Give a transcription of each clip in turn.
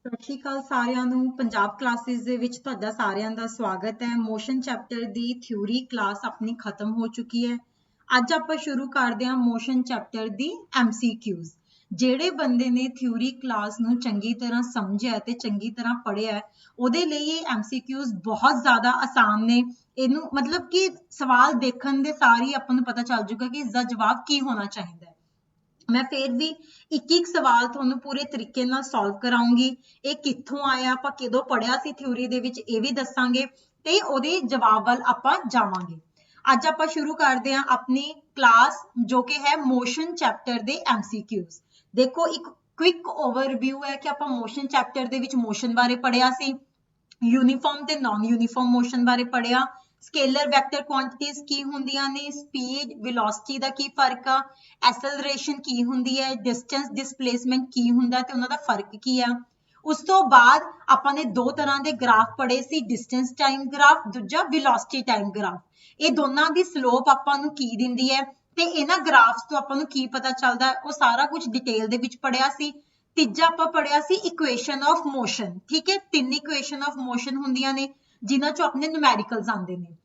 ਸਤਿ ਸ਼੍ਰੀ ਅਕਾਲ ਸਾਰਿਆਂ ਨੂੰ। ਪੰਜਾਬ ਕਲਾਸਿਸ ਦੇ ਵਿੱਚ ਤੁਹਾਡਾ ਸਾਰਿਆਂ ਦਾ ਸਵਾਗਤ ਹੈ। ਮੋਸ਼ਨ ਚੈਪਟਰ ਦੀ ਥਿਊਰੀ ਕਲਾਸ ਆਪਣੀ ਖਤਮ ਹੋ ਚੁੱਕੀ ਹੈ। ਅੱਜ ਆਪਾਂ ਸ਼ੁਰੂ ਕਰਦੇ ਹਾਂ ਮੋਸ਼ਨ ਚੈਪਟਰ ਦੀ MCQs। ਜਿਹੜੇ ਬੰਦੇ ਨੇ ਥਿਊਰੀ ਕਲਾਸ ਨੂੰ ਚੰਗੀ ਤਰ੍ਹਾਂ ਸਮਝਿਆ ਤੇ ਚੰਗੀ ਤਰ੍ਹਾਂ ਪੜ੍ਹਿਆ, ਉਹਦੇ ਲਈ ਇਹ MCQs ਬਹੁਤ ਜ਼ਿਆਦਾ ਆਸਾਨ ਨੇ। ਇਹਨੂੰ ਮਤਲਬ ਕਿ ਸਵਾਲ ਦੇਖਣ ਦੇ ਸਾਰ ਹੀ ਆਪਾਂ ਨੂੰ ਪਤਾ ਚੱਲ ਜਾਊਗਾ ਕਿ ਇਸਦਾ ਜਵਾਬ ਕੀ ਹੋਣਾ ਚਾਹੀਦਾ ਹੈ। मैं फिर भी एक सवाल ਤੁਹਾਨੂੰ ਪੂਰੇ ਤਰੀਕੇ ਨਾਲ ਸੋਲਵ ਕਰਾਉਂਗੀ। ਇਹ ਕਿੱਥੋਂ ਆਇਆ, ਆਪਾਂ ਕਿਦੋਂ ਪੜਿਆ ਸੀ ਥਿਊਰੀ ਦੇ ਵਿੱਚ, ਇਹ ਵੀ ਦੱਸਾਂਗੇ ਤੇ ਉਹਦੇ ਜਵਾਬ ਵੱਲ ਆਪਾਂ ਜਾਵਾਂਗੇ। ਅੱਜ ਆਪਾਂ ਸ਼ੁਰੂ ਕਰਦੇ ਹਾਂ ਆਪਣੀ ਕਲਾਸ ਜੋ ਕਿ ਹੈ ਮੋਸ਼ਨ ਚੈਪਟਰ ਦੇ MCQs। ਦੇਖੋ ਇੱਕ ਕੁਇਕ ਓਵਰਵਿਊ ਹੈ ਕਿ ਆਪਾਂ ਮੋਸ਼ਨ ਚੈਪਟਰ ਦੇ ਵਿੱਚ ਮੋਸ਼ਨ ਬਾਰੇ ਪੜਿਆ ਸੀ, यूनिफॉर्म ਤੇ ਨਾਨ यूनिफॉर्म ਮੋਸ਼ਨ ਬਾਰੇ ਪੜਿਆ, स्केलर वैक्टर क्वांटिटीज की ਹੁੰਦੀਆਂ ਨੇ, स्पीड वेलोसिटी ਦਾ ਕੀ ਫਰਕ ਆ, ਐਸਲਰੇਸ਼ਨ ਕੀ ਹੁੰਦੀ ਹੈ, डिस्टेंस डिस्प्लेसमेंट ਕੀ ਹੁੰਦਾ ਤੇ ਉਹਨਾਂ ਦਾ ਫਰਕ ਕੀ ਆ। ਉਸ ਤੋਂ ਬਾਅਦ ਆਪਾਂ ਨੇ ਦੋ ਤਰ੍ਹਾਂ ਦੇ ਗ੍ਰਾਫ ਪੜ੍ਹੇ ਸੀ, डिस्टेंस टाइम ग्राफ, ਦੂਜਾ वेलोसिटी टाइम ग्राफ। ਇਹ ਦੋਨਾਂ ਦੀ ਸਲੋਪ ਆਪਾਂ ਨੂੰ ਕੀ ਦਿੰਦੀ ਹੈ ਤੇ ਇਹਨਾਂ ਗ੍ਰਾਫਸ ਤੋਂ ਆਪਾਂ ਨੂੰ ਕੀ ਪਤਾ ਚੱਲਦਾ, ਉਹ ਸਾਰਾ ਕੁਝ ਡਿਟੇਲ ਦੇ ਵਿੱਚ ਪੜ੍ਹਿਆ ਸੀ। ਤੀਜਾ ਆਪਾਂ ਪੜ੍ਹਿਆ ਸੀ ਇਕੁਏਸ਼ਨ ਆਫ ਮੋਸ਼ਨ। ਠੀਕ ਹੈ, ਤਿੰਨ ਇਕੁਏਸ਼ਨ ਆਫ ਮੋਸ਼ਨ ਹੁੰਦੀਆਂ ਨੇ ਜਿਨ੍ਹਾਂ ਚੋਂ ਆਪਣੇ ਨਿਊਮੈਰੀਕਲਸ ਆਉਂਦੇ ਨੇ।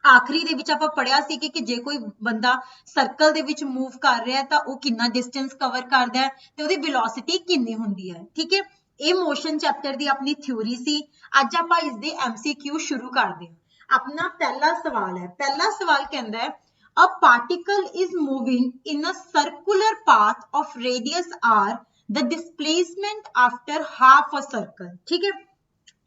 ਆਖਰੀ ਦੇ ਵਿੱਚ ਆਪਾਂ ਪੜਿਆ ਸੀ ਕਿ ਜੇ ਕੋਈ ਬੰਦਾ ਸਰਕਲ ਦੇ ਵਿੱਚ ਮੂਵ ਕਰ ਰਿਹਾ ਤਾਂ ਉਹ ਕਿੰਨਾ ਡਿਸਟੈਂਸ ਕਵਰ ਕਰਦਾ ਹੈ ਤੇ ਉਹਦੀ ਵੈਲੋਸਿਟੀ ਕਿੰਨੀ ਹੁੰਦੀ ਹੈ। ਠੀਕ ਹੈ, ਇਹ ਮੋਸ਼ਨ ਚੈਪਟਰ ਦੀ ਆਪਣੀ ਥਿਊਰੀ ਸੀ। ਅੱਜ ਆਪਾਂ ਇਸ ਦੇ MCQ ਸ਼ੁਰੂ ਕਰਦੇ ਹਾਂ। ਆਪਣਾ ਪਹਿਲਾ ਸਵਾਲ ਹੈ, ਪਹਿਲਾ ਸਵਾਲ ਕਹਿੰਦਾ ਹੈ a particle is moving in a circular path of radius r, the displacement after half a circle। ठीक है,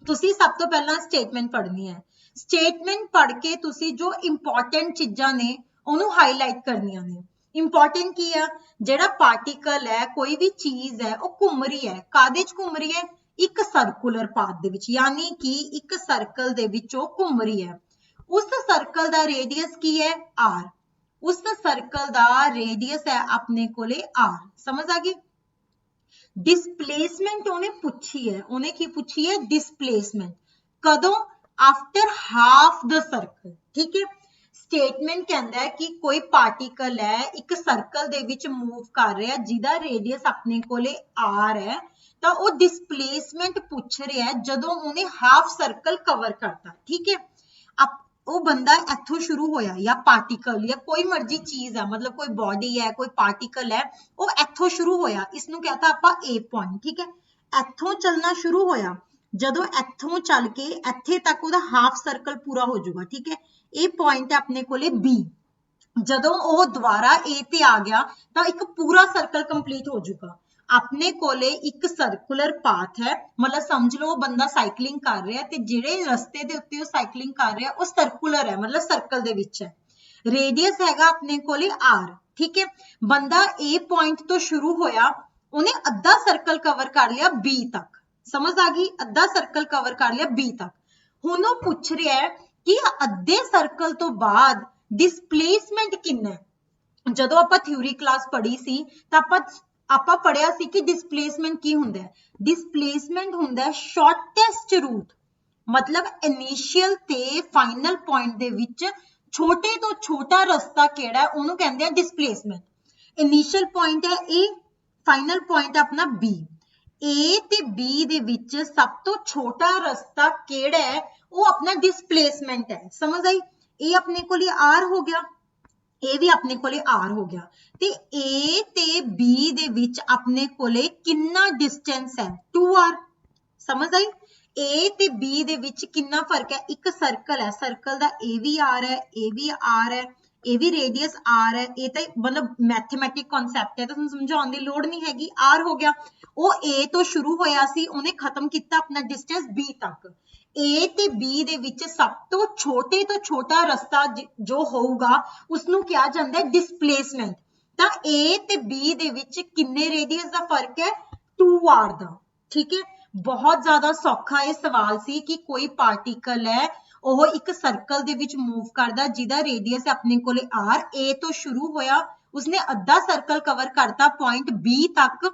ਤੁਸੀਂ ਸਭ ਤੋਂ ਪਹਿਲਾਂ ਸਟੇਟਮੈਂਟ ਪੜ੍ਹਨੀ ਹੈ। ਸਟੇਟਮੈਂਟ ਪੜ੍ਹ ਕੇ ਤੁਸੀਂ ਜੋ ਇੰਪੋਰਟੈਂਟ ਚੀਜ਼ਾਂ ਨੇ ਉਹਨੂੰ ਹਾਈਲਾਈਟ ਕਰਨੀਆਂ ਨੇ। ਇੰਪੋਰਟੈਂਟ ਕੀ ਆ, ਜਿਹੜਾ ਪਾਰਟੀਕਲ ਹੈ, ਕੋਈ ਵੀ ਚੀਜ਼ ਹੈ, ਉਹ ਘੁੰਮ ਰਹੀ ਹੈ। ਕਾਹਦੇ 'ਚ ਘੁੰਮ ਰਹੀ ਹੈ? ਇੱਕ ਸਰਕੂਲਰ ਪਾਥ ਦੇ ਵਿੱਚ, ਯਾਨੀ ਕਿ ਇੱਕ ਸਰਕਲ ਦੇ ਵਿੱਚ ਉਹ ਘੁੰਮ ਰਹੀ ਹੈ। ਉਸ ਸਰਕਲ ਦਾ ਰੇਡੀਅਸ ਕੀ ਹੈ? r। ਉਸ ਸਰਕਲ ਦਾ ਰੇਡੀਅਸ ਹੈ ਆਪਣੇ ਕੋਲੇ r। ਸਮਝ ਆ ਗਈ? डिस्प्लेसमेंट ਉਹਨੇ ਪੁੱਛੀ ਹੈ, ਉਹਨੇ ਕੀ ਪੁੱਛੀ ਹੈ? डिस्प्लेसमेंट ਕਦੋਂ? After half the circle. ठीक है, स्टेटमेंट कहता है कि कोई पार्टिकल है एक सर्कल ਦੇ ਵਿੱਚ मूव कर ਰਿਹਾ ਜਿਹਦਾ ਰੇਡੀਅਸ ਆਪਣੇ ਕੋਲੇ r ਹੈ ਤਾਂ ਉਹ डिस्प्लेसमेंट ਪੁੱਛ ਰਿਹਾ ਹੈ ਜਦੋਂ ਉਹਨੇ ਹਾਫ ਸਰਕਲ ਕਵਰ ਕਰਤਾ। ਠੀਕ ਹੈ, ਉਹ ਬੰਦਾ ਇੱਥੋਂ ਸ਼ੁਰੂ ਹੋਇਆ ਜਾਂ ਪਾਰਟੀਕਲ ਜਾਂ ਕੋਈ ਮਰਜ਼ੀ ਚੀਜ਼ ਹੈ, ਮਤਲਬ ਕੋਈ ਬੋਡੀ ਹੈ, ਕੋਈ ਪਾਰਟੀਕਲ ਹੈ, ਉਹ ਇੱਥੋਂ ਸ਼ੁਰੂ ਹੋਇਆ। ਇਸ ਨੂੰ ਕਹਤਾ ਆਪਾਂ A ਪੁਆਇੰਟ। ਠੀਕ ਹੈ, ਇੱਥੋਂ ਚੱਲਣਾ ਸ਼ੁਰੂ ਹੋਇਆ, ਜਦੋਂ ਇੱਥੋਂ ਚੱਲ ਕੇ ਇੱਥੇ ਤੱਕ ਉਹਦਾ ਹਾਫ ਸਰਕਲ ਪੂਰਾ ਹੋ ਜਾਊਗਾ। ਠੀਕ ਹੈ, ਇਹ ਪੁਆਇੰਟ ਹੈ ਆਪਣੇ ਕੋਲੇ B। ਜਦੋਂ ਉਹ ਦੁਬਾਰਾ A ਤੇ ਆ ਗਿਆ ਤਾਂ ਇੱਕ ਪੂਰਾ ਸਰਕਲ ਕੰਪਲੀਟ ਹੋ ਜਾਊਗਾ। ਆਪਣੇ ਕੋਲੇ ਇੱਕ ਸਰਕੂਲਰ ਪਾਥ ਹੈ, ਮਤਲਬ ਸਮਝ ਲਓ ਬੰਦਾ ਸਾਈਕਲਿੰਗ ਕਰ ਰਿਹਾ ਤੇ ਜਿਹੜੇ ਰਸਤੇ ਦੇ ਉੱਤੇ ਉਹ ਸਾਈਕਲਿੰਗ ਕਰ ਰਿਹਾ ਉਹ ਸਰਕੂਲਰ ਹੈ, ਮਤਲਬ ਸਰਕਲ ਦੇ ਵਿੱਚ ਹੈ। ਰੇਡੀਅਸ ਹੈਗਾ ਆਪਣੇ ਕੋਲੇ r। ਠੀਕ ਹੈ, ਬੰਦਾ A ਪੁਆਇੰਟ ਤੋਂ ਸ਼ੁਰੂ ਹੋਇਆ, ਉਹਨੇ ਅੱਧਾ ਸਰਕਲ ਕਵਰ ਕਰ ਲਿਆ B ਤੱਕ। ਸਮਝ ਆ ਗਈ? ਅੱਧਾ ਸਰਕਲ ਕਵਰ ਕਰ ਲਿਆ B ਤੱਕ। ਹੁਣ ਉਹ ਪੁੱਛ ਰਿਹਾ ਹੈ ਕਿ ਅੱਧੇ ਸਰਕਲ ਤੋਂ ਬਾਅਦ ਡਿਸਪਲੇਸਮੈਂਟ ਕਿੰਨਾ ਹੈ। ਜਦੋਂ ਆਪਾਂ ਥਿਊਰੀ ਕਲਾਸ ਪੜ੍ਹੀ ਸੀ ਤਾਂ ਆਪਾਂ ਪੜਿਆ ਸੀ ਕਿ ਡਿਸਪਲੇਸਮੈਂਟ ਕੀ ਹੁੰਦਾ ਹੈ। ਡਿਸਪਲੇਸਮੈਂਟ ਹੁੰਦਾ ਹੈ ਸ਼ਾਰਟੈਸਟ ਰੂਟ, ਮਤਲਬ ਇਨੀਸ਼ੀਅਲ ਤੇ ਫਾਈਨਲ ਪੁਆਇੰਟ ਦੇ ਵਿੱਚ ਛੋਟੇ ਤੋਂ ਛੋਟਾ ਰਸਤਾ ਕਿਹੜਾ ਹੈ ਉਹਨੂੰ ਕਹਿੰਦੇ ਆ ਡਿਸਪਲੇਸਮੈਂਟ। ਇਨੀਸ਼ੀਅਲ ਪੁਆਇੰਟ ਹੈ A, ਫਾਈਨਲ ਪੁਆਇੰਟ ਆਪਣਾ B। A ਤੇ B ਦੇ ਵਿੱਚ ਸਭ ਤੋਂ ਛੋਟਾ ਰਸਤਾ ਕਿਹੜਾ ਹੈ ਉਹ ਆਪਣਾ ਡਿਸਪਲੇਸਮੈਂਟ ਹੈ। ਸਮਝ ਆਈ? ਇਹ ਆਪਣੇ ਕੋਲੇ r ਹੋ ਗਿਆ, ਇਹ ਵੀ ਆਪਣੇ ਕੋਲੇ r ਹੋ ਗਿਆ ਤੇ A ਤੇ B ਦੇ ਵਿੱਚ ਆਪਣੇ ਕੋਲੇ ਕਿੰਨਾ ਡਿਸਟੈਂਸ ਹੈ? 2r। ਸਮਝ ਆਈ? A ਤੇ B ਦੇ ਵਿੱਚ ਕਿੰਨਾ ਫਰਕ ਹੈ? ਇੱਕ ਸਰਕਲ ਹੈ, ਸਰਕਲ ਦਾ ਇਹ ਵੀ r ਹੈ, ਇਹ ਵੀ r ਹੈ, ਇਹ ਵੀ ਰੇਡੀਅਸ r ਹੈ। ਇਹ ਤਾਂ ਮਤਲਬ ਮੈਥਮੈਟਿਕ ਕਨਸੈਪਟ ਹੈ, ਤੁਹਾਨੂੰ ਸਮਝਾਉਣ ਦੀ ਲੋੜ ਨਹੀਂ ਹੈਗੀ। r ਹੋ ਗਿਆ, ਉਹ A ਤੋਂ ਸ਼ੁਰੂ ਹੋਇਆ ਸੀ, ਉਹਨੇ ਖਤਮ ਕੀਤਾ ਆਪਣਾ ਡਿਸਟੈਂਸ B ਤੱਕ। A ਤੇ B ਦੇ ਵਿੱਚ ਸਭ ਤੋਂ ਛੋਟਾ ਰਸਤਾ ਜੋ ਹੋਊਗਾ ਉਸਨੂੰ ਕਿਹਾ ਜਾਂਦਾ ਹੈ ਡਿਸਪਲੇਸਮੈਂਟ। ਤਾਂ A ਤੇ B ਦੇ ਵਿੱਚ ਕਿੰਨੇ ਰੇਡੀਅਸ ਦਾ ਫਰਕ ਹੈ? 2r ਦਾ। ਠੀਕ ਹੈ, ਬਹੁਤ ਜ਼ਿਆਦਾ ਸੌਖਾ ਇਹ ਸਵਾਲ ਸੀ ਕਿ ਕੋਈ ਪਾਰਟੀਕਲ ਹੈ ਉਹ ਇੱਕ ਸਰਕਲ ਦੇ ਵਿੱਚ ਮੂਵ ਕਰਦਾ ਜਿਹਦਾ ਰੇਡੀਅਸ ਹੈ ਆਪਣੇ ਕੋਲੇ r। A ਤੋਂ ਸ਼ੁਰੂ ਹੋਇਆ, ਉਸਨੇ ਅੱਧਾ ਸਰਕਲ ਕਵਰ ਕਰਤਾ ਪੁਆਇੰਟ B ਤੱਕ,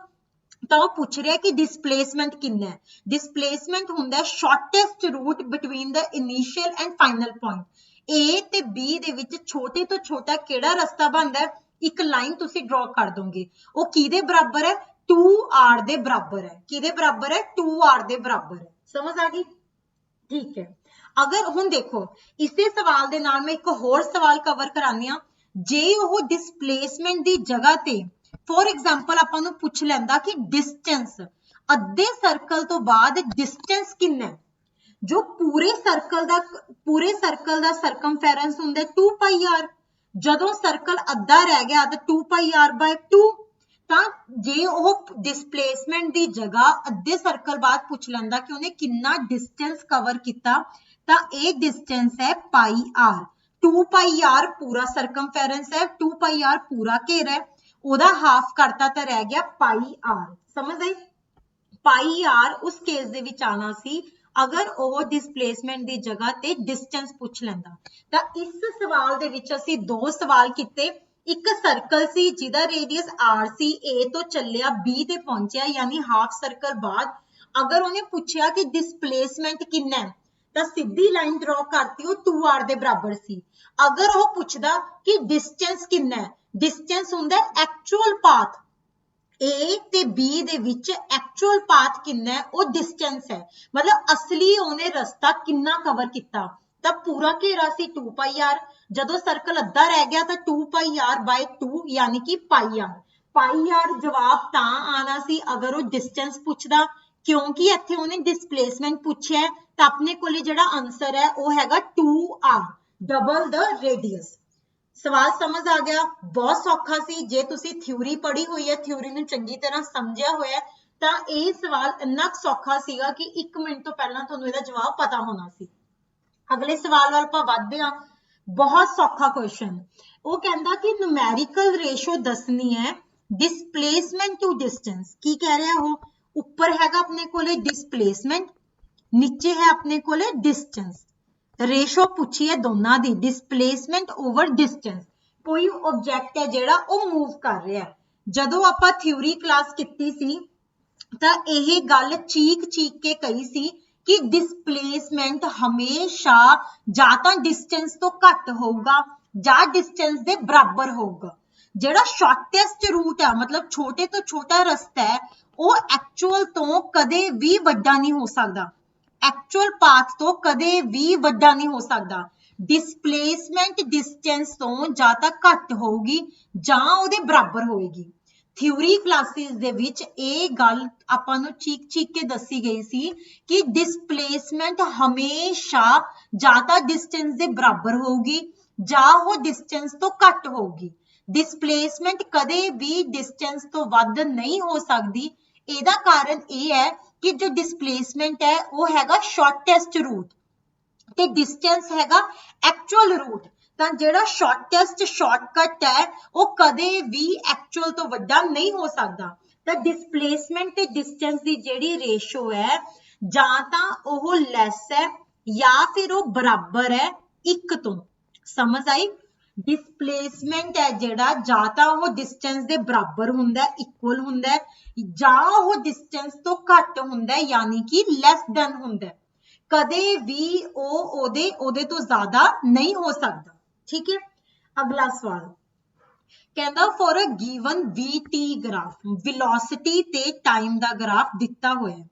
ਤਾਂ ਉਹ ਪੁੱਛ ਰਿਹਾ ਕਿ ਡਿਸਪਲੇਸਮੈਂਟ ਕਿੰਨਾ ਹੈ। ਡਿਸਪਲੇਸਮੈਂਟ ਹੁੰਦਾ ਹੈ shortest route between the initial and final point. A ਤੇ B ਦੇ ਵਿੱਚ ਛੋਟੇ ਤੋਂ ਛੋਟਾ ਕਿਹੜਾ ਰਸਤਾ ਬਣਦਾ ਹੈ? ਇੱਕ ਲਾਈਨ ਤੁਸੀਂ ਡਰਾ ਕਰ ਦੋਗੇ, ਉਹ ਕਿਹਦੇ ਬਰਾਬਰ ਹੈ? 2r ਦੇ ਬਰਾਬਰ ਹੈ। ਕਿਹਦੇ ਬਰਾਬਰ ਹੈ? 2r ਦੇ ਬਰਾਬਰ ਹੈ। ਸਮਝ ਆ ਗਈ? ठीक है। अगर हुण देखो इसे सवाल दे नाल मैं एक होर सवाल कवर करानी आ, जे वो डिस्प्लेसमेंट दी जगह ते फॉर एग्जांपल आपां नूं पुछ लैंदा कि डिस्टेंस अद्धे सर्कल तो बाद डिस्टेंस कितना है, जो पूरे सर्कल दा सरकमफेरेंस हुंदा 2 पाई आर, जदों सर्कल अद्धा रह गया तो 2 पाई आर बाय 2। ਤਾਂ ਜੇ ਉਹ ਡਿਸਪਲੇਸਮੈਂਟ ਦੀ ਜਗ੍ਹਾ ਅੱਧੇ ਸਰਕਲ ਬਾਅਦ ਪੁੱਛ ਲੈਂਦਾ ਕਿ ਉਹਨੇ ਕਿੰਨਾ ਡਿਸਟੈਂਸ ਕਵਰ ਕੀਤਾ, ਤਾਂ ਇਹ ਡਿਸਟੈਂਸ ਹੈ ਪਾਈ ਆਰ। 2 ਪਾਈ ਆਰ ਪੂਰਾ ਸਰਕਮਫੇਰੈਂਸ ਹੈ, 2 ਪਾਈ ਆਰ ਪੂਰਾ ਘੇਰਾ ਹੈ, ਉਹਦਾ ਹਾਫ ਕਰਤਾ ਤਾਂ ਰਹਿ ਗਿਆ ਪਾਈ ਆਰ। समझ आई? ਪਾਈ ਆਰ ਉਸ ਕੇਸ ਦੇ ਵਿੱਚ ਆਣਾ ਸੀ ਅਗਰ ਉਹ ਡਿਸਪਲੇਸਮੈਂਟ ਦੀ ਜਗ੍ਹਾ ਤੇ ਡਿਸਟੈਂਸ ਪੁੱਛ ਲੈਂਦਾ। ਤਾਂ ਇਸ ਸਵਾਲ ਦੇ ਵਿੱਚ ਅਸੀਂ ਦੋ ਸਵਾਲ ਕੀਤੇ। एक सर्कल सी जिहदा रेडियस r सी, a तो चलिया b ते पहुंचा, यानी हाफ सर्कल बाद अगर उन्हें पूछा कि डिस्प्लेसमेंट कितना है तो सीधी लाइन ड्रॉ करती वो 2r दे बराबर सी। अगर वो पूछदा कि डिस्टेंस कितना है, डिस्टेंस हुंदा एक्चुअल पाथ a ते b दे विच एक्चुअल पाथ कितना है वो डिस्टेंस है, मतलब असली उन्हें रस्ता कितना कवर किया। ਤਾਂ पूरा घेरा सी 2 पाई आर, जदों सर्कल अद्धा रह गया तो 2 पाई आर बाय 2 यानी कि पाई आर। पाई आर जवाब तां आना सी अगर वो डिस्टेंस पुछदा, क्योंकि इत्थे उन्हें डिस्प्लेसमेंट पूछिया है तो अपने कोले जिहड़ा आंसर है वो हैगा 2r डबल द रेडियस। सवाल समझ आ गया? बहुत सौखा सी। जे तुसी थ्योरी पढ़ी हुई है, थ्योरी नूं चंगी तरह समझिया होया तां इह सवाल इन्ना सौखा सीगा कि 1 मिनट तो पहलां तुहानूं इहदा जवाब पता होना सी। अगले सवाल वाल आपां वधदे हां। बहुत सौखा क्वेश्चन। वो कहता कि न्यूमेरिकल रेशो दसनी है डिस्प्लेसमेंट टू डिस्टेंस। की कह रहा वो? ऊपर हैगा अपने कोले डिस्प्लेसमेंट, नीचे है अपने कोले डिस्टेंस। रेशो पूछी है दोनों दी, डिस्प्लेसमेंट ओवर डिस्टेंस। कोई ऑब्जेक्ट है जिहड़ा वो मूव कर रहा है। जदों आपां थ्योरी क्लास कीती सी तां यह गल चीक चीक के कही सी कि डिस्प्लेसमेंट हमेशा जां तां डिस्टेंस तो घट होगा जां डिस्टेंस दे बराबर होगा। जिहड़ा शॉर्टेस्ट रूट है, मतलब छोटे तो छोटा रास्ता है, वो एक्चुअल तो कदे भी वड्डा नहीं हो सकता, एक्चुअल पाथ तो कदे भी वड्डा नहीं हो सकता। डिस्प्लेसमेंट डिस्टेंस तो जां तां घट होगी जां उहदे बराबर होएगी। थ्योरी क्लासेस दे विच ये गल आपां नूं चीक चीक के दसी गई सी कि डिस्प्लेसमेंट हमेशा जां तां डिस्टेंस दे बराबर होगी जां वो डिस्टेंस तो घट होगी। डिस्प्लेसमेंट कदे भी डिस्टेंस तो वध नहीं हो सकती। ਇਹਦਾ कारण ये है कि जो डिस्प्लेसमेंट है वो हैगा शॉर्टेस्ट रूट ते डिस्टेंस हैगा एक्चुअल रूट। ਤਾਂ ਜਿਹੜਾ ਸ਼ਾਰਟੈਸਟ ਸ਼ਾਰਟਕਟ ਹੈ ਉਹ ਕਦੇ ਵੀ ਐਕਚੁਅਲ ਤੋਂ ਵੱਡਾ ਨਹੀਂ ਹੋ ਸਕਦਾ। ਤਾਂ ਡਿਸਪਲੇਸਮੈਂਟ ਤੇ ਡਿਸਟੈਂਸ ਦੀ ਜਿਹੜੀ ਰੇਸ਼ੋ ਹੈ ਜਾਂ ਤਾਂ ਉਹ ਲੈਸ ਹੈ ਜਾਂ ਫਿਰ ਉਹ ਬਰਾਬਰ ਹੈ 1 ਤੋਂ। ਸਮਝ ਆਈ? डिस्प्लेसमेंट है जिहड़ा जां तां वो डिस्टेंस दे बराबर हुंदा है, इक्वल हुंदा है, जां वो डिस्टेंस तो घट हुंदा है यानी कि लैस दैन हुंदा है। कदे भी ओदे तो ज्यादा नहीं हो सकता। ठीक है। अगला सवाल कहता for a given VT graph velocity ते टाइम दा ग्राफ दिता होया है।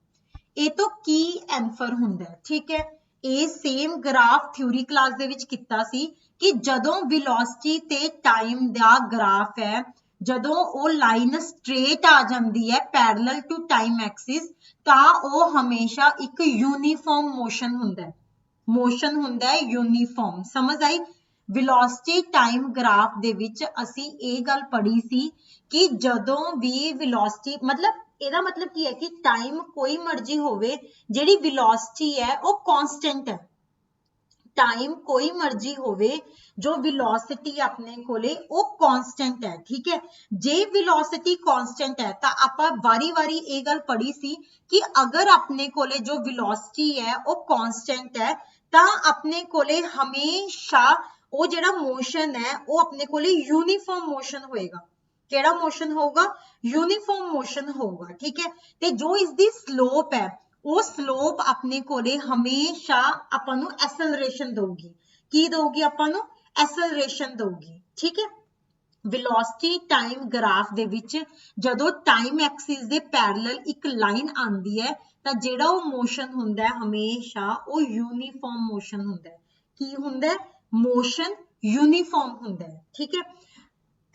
ये तो की एंसर हुंदा है। ठीक है। ये सेम ग्राफ थ्योरी क्लास दे विच कीता सी कि जदों वेलोसिटी ते टाइम दा ग्राफ है, जदों वो लाइन स्ट्रेट आ जाती है पैरेलल टू टाइम एक्सिस, तां वो हमेशा एक यूनीफॉर्म मोशन हुंदा है। मोशन हुंदा है यूनीफॉर्म। समझ आई? वेलोसिटी टाइम ग्राफ दे विच असी ये गल पढ़ी सी कि जदों भी वेलोसिटी मतलब ਇਹਦਾ मतलब की है कि टाइम कोई मर्जी होवे जिहड़ी वेलोसिटी है वो कांस्टेंट है। टाइम कोई मर्जी होवे जो वेलोसिटी अपने कोले वो कांस्टेंट है। ठीक है। जे वेलोसिटी कांस्टेंट है तो आपां वारी वारी ये गल पढ़ी सी कि अगर अपने कोले जो वेलोसिटी है वो कांस्टेंट है तो अपने कोले हमेशा वो जिहड़ा मोशन है वो अपने कोले यूनीफॉर्म मोशन होएगा। केड़ा मोशन होगा? यूनीफॉर्म मोशन होगा। ठीक है। ते जो इसकी स्लोप है वो स्लोप अपने कोले हमेशा आपां नूं एक्सेलरेशन दोगी। की दोगी? आपां नूं एक्सेलरेशन दोगी। ठीक है। ਵੈਲੋਸਿਟੀ ਟਾਈਮ ਗ੍ਰਾਫ ਦੇ ਵਿੱਚ ਜਦੋਂ ਟਾਈਮ ਐਕਸਿਸ ਦੇ ਪੈਰਲਲ ਇੱਕ ਲਾਈਨ ਆਉਂਦੀ ਹੈ ਤਾਂ ਜਿਹੜਾ ਉਹ ਮੋਸ਼ਨ ਹੁੰਦਾ ਹੈ ਹਮੇਸ਼ਾ ਉਹ ਯੂਨੀਫਾਰਮ ਮੋਸ਼ਨ ਹੁੰਦਾ ਹੈ। ਕੀ ਹੁੰਦਾ ਹੈ? ਮੋਸ਼ਨ ਯੂਨੀਫਾਰਮ ਹੁੰਦਾ ਹੈ। ਠੀਕ ਹੈ।